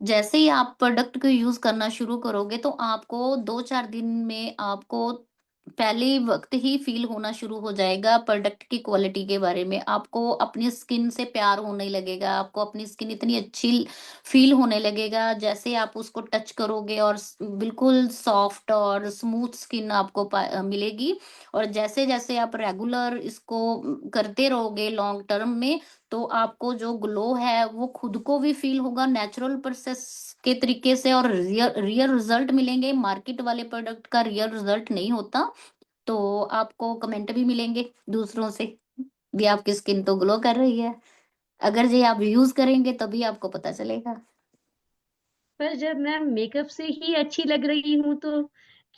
जैसे ही आप प्रोडक्ट को यूज करना शुरू करोगे तो आपको 2-4 दिन में आपको पहले वक्त ही फील होना शुरू हो जाएगा प्रोडक्ट की क्वालिटी के बारे में। आपको अपनी स्किन से प्यार होने लगेगा, आपको अपनी स्किन इतनी अच्छी फील होने लगेगा जैसे आप उसको टच करोगे और बिल्कुल सॉफ्ट और स्मूथ स्किन आपको मिलेगी। और जैसे जैसे आप रेगुलर इसको करते रहोगे लॉन्ग टर्म में, तो आपको जो ग्लो है वो खुद को भी फील होगा नेचुरल प्रोसेस के तरीके से, और रियल रियल रिजल्ट मिलेंगे। मार्केट वाले प्रोडक्ट का रियल रिजल्ट नहीं होता। तो आपको कमेंट भी मिलेंगे दूसरों से भी आपकी स्किन तो ग्लो कर रही है। अगर ये आप यूज करेंगे तभी आपको पता चलेगा। पर जब मैं मेकअप से ही अच्छी लग रही हूँ तो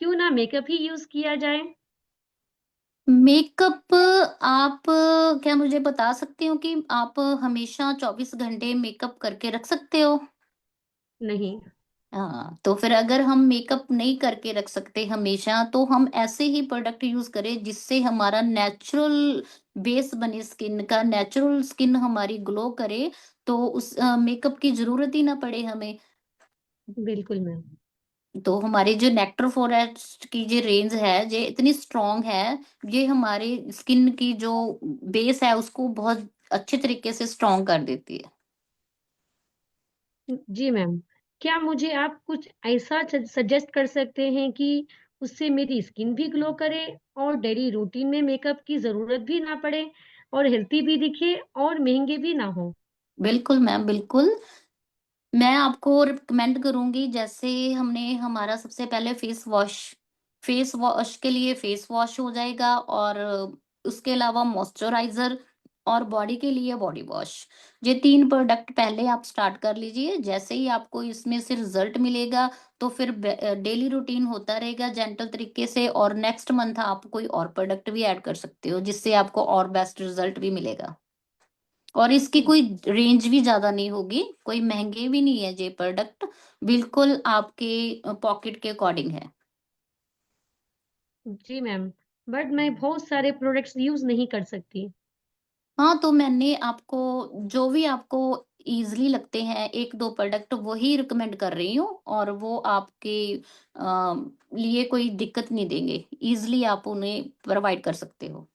क्यों ना मेकअप ही यूज किया जाए? मेकअप, आप क्या मुझे बता सकते हो कि आप हमेशा 24 घंटे मेकअप करके रख सकते हो? नहीं। हाँ, तो फिर अगर हम मेकअप नहीं करके रख सकते हमेशा, तो हम ऐसे ही प्रोडक्ट यूज करें जिससे हमारा नेचुरल बेस बने, स्किन का नेचुरल स्किन हमारी ग्लो करे, तो उस मेकअप की जरूरत ही ना पड़े हमें। बिल्कुल मैम। तो हमारी जो नेक्टर फॉरेस्ट की जो रेंज है ये इतनी स्ट्रांग है, ये हमारी स्किन की जो बेस है उसको बहुत अच्छे तरीके से स्ट्रांग कर देती है। जी मैम, क्या मुझे आप कुछ ऐसा सजेस्ट कर सकते हैं कि उससे मेरी स्किन भी ग्लो करे और डेली रूटीन में मेकअप की जरूरत भी ना पड़े और हेल्थी भी दिखे और महंगे भी ना हो? बिल्कुल मैम, बिल्कुल। मैं आपको रिकमेंड करूंगी, जैसे हमने हमारा सबसे पहले फेस वॉश के लिए फेस वॉश हो जाएगा, और उसके अलावा मॉइस्चराइजर और बॉडी के लिए बॉडी वॉश। ये 3 प्रोडक्ट पहले आप स्टार्ट कर लीजिए। जैसे ही आपको इसमें से रिजल्ट मिलेगा तो फिर डेली रूटीन होता रहेगा जेंटल तरीके से, और नेक्स्ट मंथ आप कोई और प्रोडक्ट भी ऐड कर सकते हो जिससे आपको और बेस्ट रिजल्ट भी मिलेगा। और इसकी कोई रेंज भी ज़्यादा नहीं होगी, कोई महँगे भी नहीं है ये प्रोडक्ट, बिल्कुल आपके पॉकेट के अकॉर्डिंग है। जी मैम, बट मैं बहुत सारे प्रोडक्ट्स यूज नहीं कर सकती। हाँ, तो मैंने आपको जो भी आपको ईज़िली लगते हैं 1-2 प्रोडक्ट वही रिकमेंड कर रही हूँ, और वो आपके लिए कोई दिक्कत नहीं देंगे। ईज़िली आप उन्हें प्रोवाइड कर सकते हो।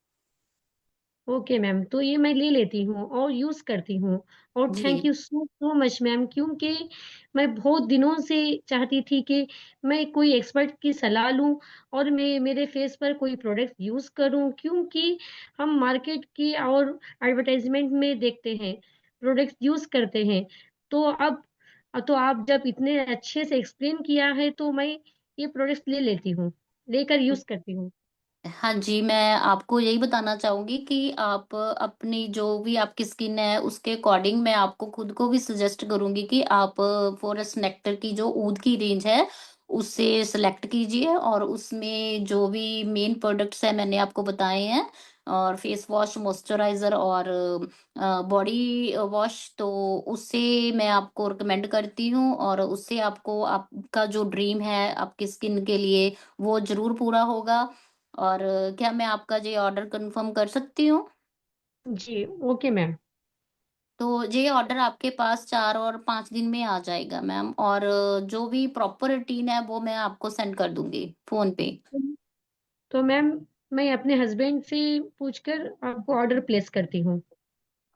ओके मैम, तो ये मैं ले लेती हूँ और यूज़ करती हूँ। और जी। Thank you so so much ma'am, क्योंकि मैं बहुत दिनों से चाहती थी कि मैं कोई एक्सपर्ट की सलाह लूँ और मैं मेरे फेस पर कोई प्रोडक्ट यूज़ करूँ, क्योंकि हम मार्केट की और एडवर्टाइज़मेंट में देखते हैं, प्रोडक्ट्स यूज़ करते हैं। तो आप जब इतने अच्छे से एक्सप्लेन किया है तो मैं ये प्रोडक्ट्स ले लेती हूँ, लेकर यूज़ करती हूँ। हाँ जी, मैं आपको यही बताना चाहूँगी कि आप अपनी जो भी आपकी स्किन है, उसके अकॉर्डिंग मैं आपको खुद को भी सजेस्ट करूँगी कि आप फॉरेस्ट नेक्टर की जो ऊद की रेंज है, उसे सेलेक्ट कीजिए, और उसमें जो भी मेन प्रोडक्ट्स हैं मैंने आपको बताए हैं, और फेस वॉश, मॉइस्चराइज़र और बॉडी वॉश, तो उससे मैं आपको रिकमेंड करती हूँ, और उससे आपको आपका जो ड्रीम है आपकी स्किन के लिए, वो ज़रूर पूरा होगा। और क्या मैं आपका ये ऑर्डर कंफर्म कर सकती हूँ? जी, ओके मैम। तो ये ऑर्डर आपके पास 4 और 5 दिन में आ जाएगा मैम, और जो भी प्रॉपर रूटीन है वो मैं आपको सेंड कर दूँगी फ़ोन पे। तो मैम, मैं अपने हस्बैंड से पूछकर आपको ऑर्डर प्लेस करती हूँ।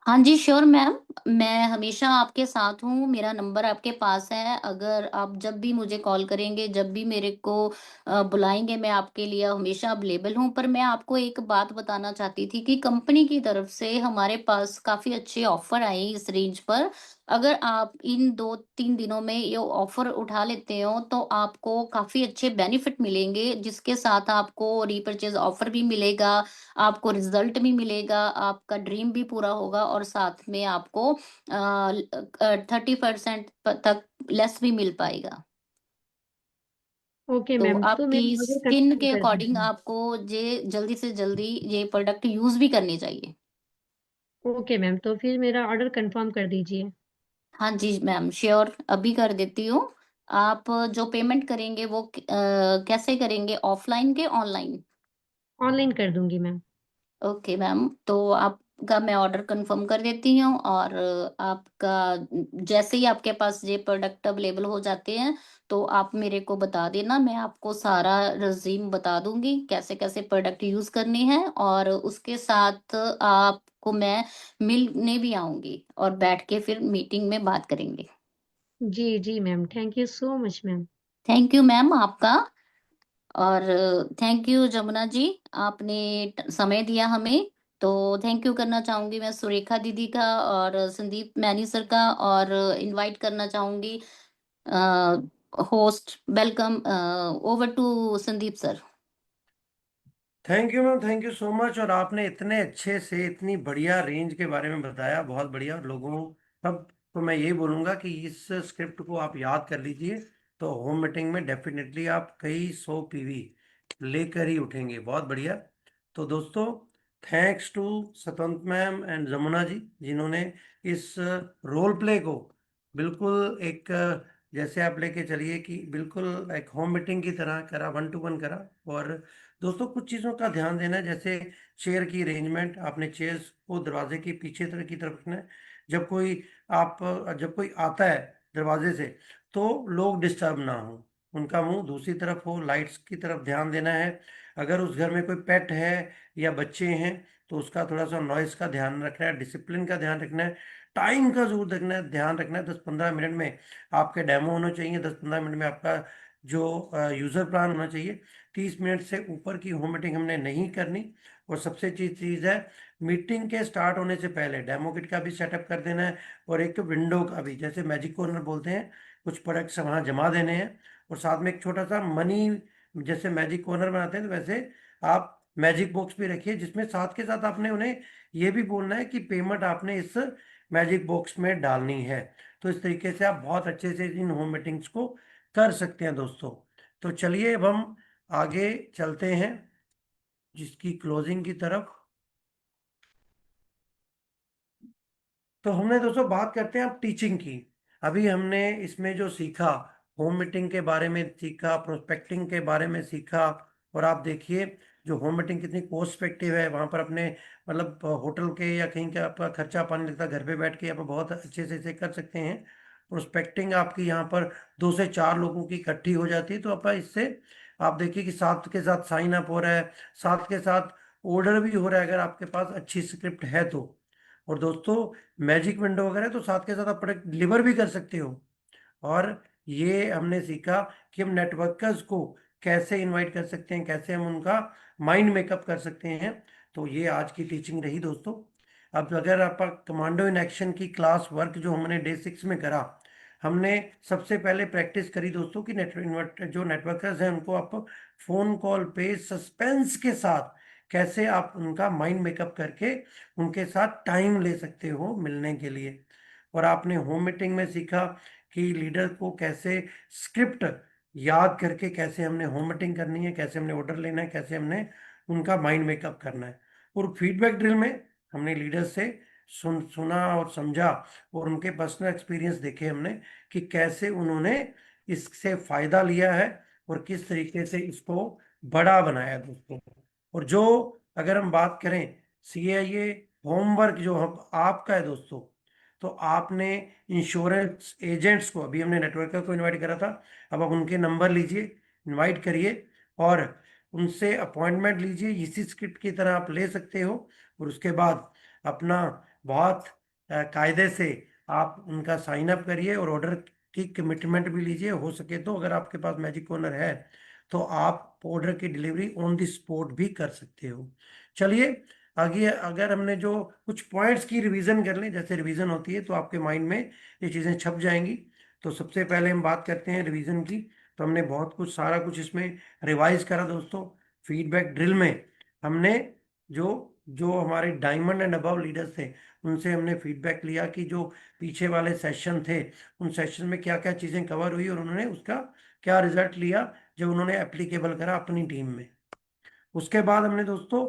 हाँ जी, श्योर मैम, मैं हमेशा आपके साथ हूँ, मेरा नंबर आपके पास है। अगर आप जब भी मुझे कॉल करेंगे, जब भी मेरे को बुलाएँगे, मैं आपके लिए हमेशा अवेलेबल हूँ। पर मैं आपको एक बात बताना चाहती थी कि कंपनी की तरफ से हमारे पास काफ़ी अच्छे ऑफ़र आए हैं इस रेंज पर। अगर आप इन 2-3 दिनों में ये ऑफ़र उठा लेते हो, तो आपको काफ़ी अच्छे बेनिफिट मिलेंगे, जिसके साथ आपको रीपर्चेज़ ऑफ़र भी मिलेगा, आपको रिजल्ट भी मिलेगा, आपका ड्रीम भी पूरा होगा, और साथ में आपको 30% तक लेस भी मिल पाएगा। ओके तो मैम, तो मैं आपकी ऑर्डर स्किन कंफर्म के कर देती अकॉर्डिंग हूँ। आपको ये जल्दी से जल्दी ये प्रोडक्ट यूज़ भी करने चाहिए। ओके मैम, तो फिर मेरा ऑर्डर कंफर्म कर दीजिए। हाँ जी मैम, श्योर, अभी कर देती हूँ। आप जो पेमेंट करेंगे वो कैसे करेंगे? ऑफ़लाइन के ऑनलाइन? ऑनलाइन कर दूँगी मैम। ओके मैम, तो आपका मैं ऑर्डर कंफर्म कर देती हूँ, और आपका जैसे ही आपके पास ये प्रोडक्ट अवेलेबल हो जाते हैं, तो आप मेरे को बता देना, मैं आपको सारा रेज़्यूम बता दूँगी, कैसे-कैसे प्रोडक्ट यूज़ करने हैं, और उसके साथ आपको मैं मिलने भी आऊँगी, और बैठ के फिर मीटिंग में बात करेंगे। जी, जी ma'am, thank you so much ma'am. Thank you ma'am आपका, और थैंक यू जमुना जी, आपने समय दिया हमें। तो थैंक यू करना चाहूँगी मैं सुरेखा दीदी का और संदीप मैनी सर का, और इनवाइट करना चाहूँगी host, welcome over to Sandeep sir. Thank you ma'am, thank you so much. और आपने इतने अच्छे से इतनी बढ़िया रेंज के बारे में बताया, बहुत बढ़िया। और लोगों सब तो मैं यही बोलूँगा कि इस स्क्रिप्ट को आप याद कर लीजिए, तो होम मीटिंग में डेफिनेटली आप कई 100 पीवी लेकर ही उठेंगे। बहुत बढ़िया। तो दोस्तों, थैंक्स टू स्वतंत्र मैम एंड जमुना जी, जिन्होंने इस रोल प्ले को बिल्कुल एक जैसे आप लेके चलिए कि बिल्कुल एक होम मीटिंग की तरह करा, 1 to 1 करा। और दोस्तों, कुछ चीज़ों का ध्यान देना है, जैसे चेयर की अरेंजमेंट, आपने चेयर्स को दरवाजे की पीछे तरह की तरफ रखना है। जब कोई आप जब कोई आता है दरवाजे से, तो लोग डिस्टर्ब ना हो, उनका मुंह दूसरी तरफ हो, लाइट्स की तरफ ध्यान देना है। अगर उस घर में कोई पेट है या बच्चे हैं, तो उसका थोड़ा सा नॉइस का ध्यान रखना है, डिसिप्लिन का ध्यान रखना है, टाइम का जरूर रखना है, ध्यान रखना है। 10-15 मिनट में आपके डेमो होना चाहिए, 10-15 मिनट में आपका जो यूज़र प्लान होना चाहिए। 30 मिनट से ऊपर की होम मीटिंग हमने नहीं करनी। और सबसे चीज़ है, मीटिंग के स्टार्ट होने से पहले डेमो किट का भी सेटअप कर देना है, और एक विंडो का भी, जैसे मैजिक कॉर्नर बोलते हैं, कुछ प्रोडक्ट्स वहाँ जमा देने हैं। और साथ में एक छोटा सा मनी, जैसे मैजिक कॉर्नर बनाते हैं तो वैसे आप मैजिक बॉक्स भी रखिए, जिसमें साथ के साथ आपने उन्हें ये भी बोलना है कि पेमेंट आपने इस मैजिक बॉक्स में डालनी है। तो इस तरीके से आप बहुत अच्छे से इन होम मीटिंग्स को कर सकते हैं दोस्तों। तो चलिए अब हम आगे चलते हैं जिसकी क्लोजिंग की तरफ। तो हमने दोस्तों बात करते हैं अब टीचिंग की। अभी हमने इसमें जो सीखा, होम मीटिंग के बारे में सीखा, प्रोस्पेक्टिंग के बारे में सीखा, और आप देखिए जो होम मीटिंग कितनी कॉस्ट इफेक्टिव है। वहाँ पर अपने मतलब होटल के या कहीं का आपका खर्चा पानी लगता है, घर पे बैठ के आप बहुत अच्छे से इसे कर सकते हैं। प्रोस्पेक्टिंग आपकी यहाँ पर 2 से 4 लोगों की इकट्ठी हो जाती है, तो आप इससे आप देखिए कि साथ के साथ साइन अप हो रहा है, साथ के साथ ऑर्डर भी हो रहा है अगर आपके पास अच्छी स्क्रिप्ट है तो। और दोस्तों मैजिक विंडो वगैरह तो साथ के साथ आप प्रोडक्ट डिलीवर भी कर सकते हो। और ये हमने सीखा कि हम नेटवर्कर्स को कैसे इनवाइट कर सकते हैं, कैसे हम उनका माइंड मेकअप कर सकते हैं। तो ये आज की टीचिंग रही दोस्तों। अब अगर आप कमांडो इन एक्शन की क्लास वर्क जो हमने डे 6 में करा, हमने सबसे पहले प्रैक्टिस करी दोस्तों कि जो नेटवर्कर्स हैं उनको आप फोन कॉल पे सस्पेंस के साथ कैसे आप उनका माइंड मेकअप करके उनके साथ टाइम ले सकते हो मिलने के लिए। और आपने होम मीटिंग में सीखा कि लीडर को कैसे स्क्रिप्ट याद करके कैसे हमने होम मीटिंग करनी है, कैसे हमने ऑर्डर लेना है, कैसे हमने उनका माइंड मेकअप करना है। और फीडबैक ड्रिल में हमने लीडर से सुना और समझा, और उनके पर्सनल एक्सपीरियंस देखे हमने कि कैसे उन्होंने इससे फायदा लिया है और किस तरीके से इसको बड़ा बनाया दोस्तों। और जो अगर हम बात करें CIA होमवर्क जो हम आपका है दोस्तों, तो आपने इंश्योरेंस एजेंट्स को, अभी हमने नेटवर्कर को इनवाइट करा था, अब आप उनके नंबर लीजिए, इनवाइट करिए और उनसे अपॉइंटमेंट लीजिए। इसी स्क्रिप्ट की तरह आप ले सकते हो। और उसके बाद अपना बहुत कायदे से आप उनका साइन अप करिए और ऑर्डर की कमिटमेंट भी लीजिए। हो सके तो अगर आपके पास मैजिक कॉर्नर है तो आप ऑर्डर की डिलीवरी ऑन द स्पॉट भी कर सकते हो। चलिए आगे अगर हमने जो कुछ पॉइंट्स की रिवीजन कर लें, जैसे रिवीजन होती है तो आपके माइंड में ये चीज़ें छप जाएंगी। तो सबसे पहले हम बात करते हैं रिवीजन की। तो हमने बहुत कुछ सारा कुछ इसमें रिवाइज करा दोस्तों। फीडबैक ड्रिल में हमने जो जो हमारे डायमंड एंड अबव लीडर्स थे उनसे हमने फीडबैक लिया कि जो पीछे वाले सेशन थे उन सेशन में क्या क्या चीज़ें कवर हुई और उन्होंने उसका क्या रिजल्ट लिया जो उन्होंने एप्लीकेबल करा अपनी टीम में। उसके बाद हमने दोस्तों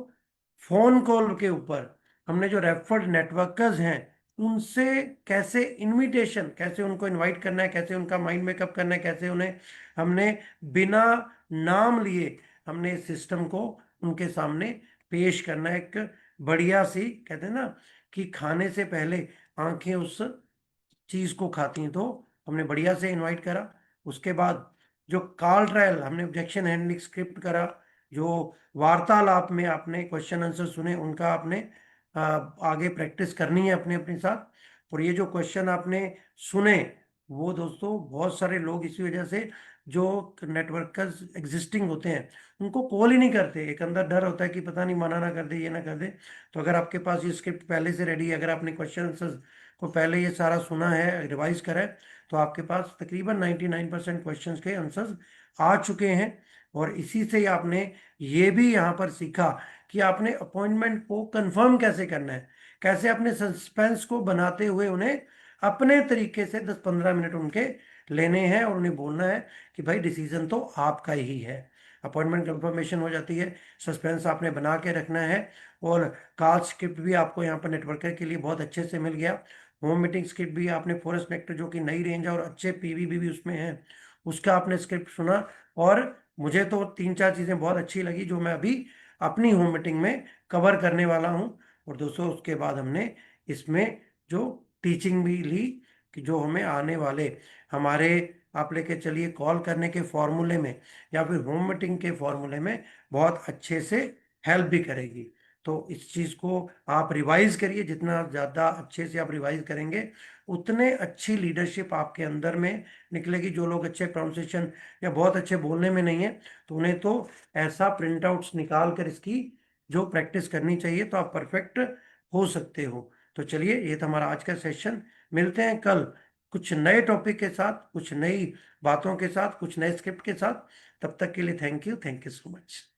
फोन कॉल के ऊपर हमने जो रेफर्ड नेटवर्कर्स हैं उनसे कैसे इनविटेशन, कैसे उनको इनवाइट करना है, कैसे उनका माइंड मेकअप करना है, कैसे उन्हें हमने बिना नाम लिए हमने इस सिस्टम को उनके सामने पेश करना है। एक बढ़िया सी कहते हैं ना कि खाने से पहले आंखें उस चीज को खाती हैं, तो हमने बढ़िया से इनवाइट करा। उसके बाद जो कॉल ट्रायल हमने ऑब्जेक्शन हैंडलिंग स्क्रिप्ट करा, जो वार्तालाप में आपने क्वेश्चन आंसर सुने उनका आपने आगे प्रैक्टिस करनी है अपने अपने साथ। और ये जो क्वेश्चन आपने सुने वो दोस्तों बहुत सारे लोग इसी वजह से जो नेटवर्कर्स एग्जिस्टिंग होते हैं उनको कॉल ही नहीं करते, एक अंदर डर होता है कि पता नहीं मना ना कर दे, ये ना कर दे। तो अगर आपके पास ये स्क्रिप्ट पहले से रेडी है, अगर आपने क्वेश्चन आंसर को पहले ये सारा सुना है, रिवाइज करा है, तो आपके पास तकरीबन 99% क्वेश्चंस के आंसर्स आ चुके हैं। और इसी से ही आपने ये भी यहाँ पर सीखा कि आपने अपॉइंटमेंट को कंफर्म कैसे करना है, कैसे अपने सस्पेंस को बनाते हुए उन्हें अपने तरीके से 10-15 मिनट उनके लेने हैं और उन्हें बोलना है कि भाई डिसीजन तो आपका ही है। अपॉइंटमेंट कंफर्मेशन हो जाती है, सस्पेंस आपने बना के रखना है। और कॉल स्क्रिप्ट भी आपको यहाँ पर नेटवर्कर के लिए बहुत अच्छे से मिल गया। होम मीटिंग स्क्रिप्ट भी आपने फॉरेस्ट नेक्टर जो कि नई रेंज है और अच्छे PV भी उसमें है उसका आपने स्क्रिप्ट सुना। और मुझे तो 3-4 चीज़ें बहुत अच्छी लगी जो मैं अभी अपनी होम मीटिंग में कवर करने वाला हूँ। और दोस्तों उसके बाद हमने इसमें जो टीचिंग भी ली कि जो हमें आने वाले हमारे आप लेके चलिए कॉल करने के फॉर्मूले में या फिर होम मीटिंग के फॉर्मूले में बहुत अच्छे से हेल्प भी करेगी। तो इस चीज़ को आप रिवाइज करिए, जितना ज़्यादा अच्छे से आप रिवाइज करेंगे उतने अच्छी लीडरशिप आपके अंदर में निकलेगी। जो लोग अच्छे प्रोनाउंसिएशन या बहुत अच्छे बोलने में नहीं है तो उन्हें तो ऐसा प्रिंट आउट्स निकाल कर इसकी जो प्रैक्टिस करनी चाहिए तो आप परफेक्ट हो सकते हो। तो चलिए ये था हमारा आज का सेशन। मिलते हैं कल कुछ नए टॉपिक के साथ, कुछ नई बातों के साथ, कुछ नए स्क्रिप्ट के साथ। तब तक के लिए थैंक यू सो मच।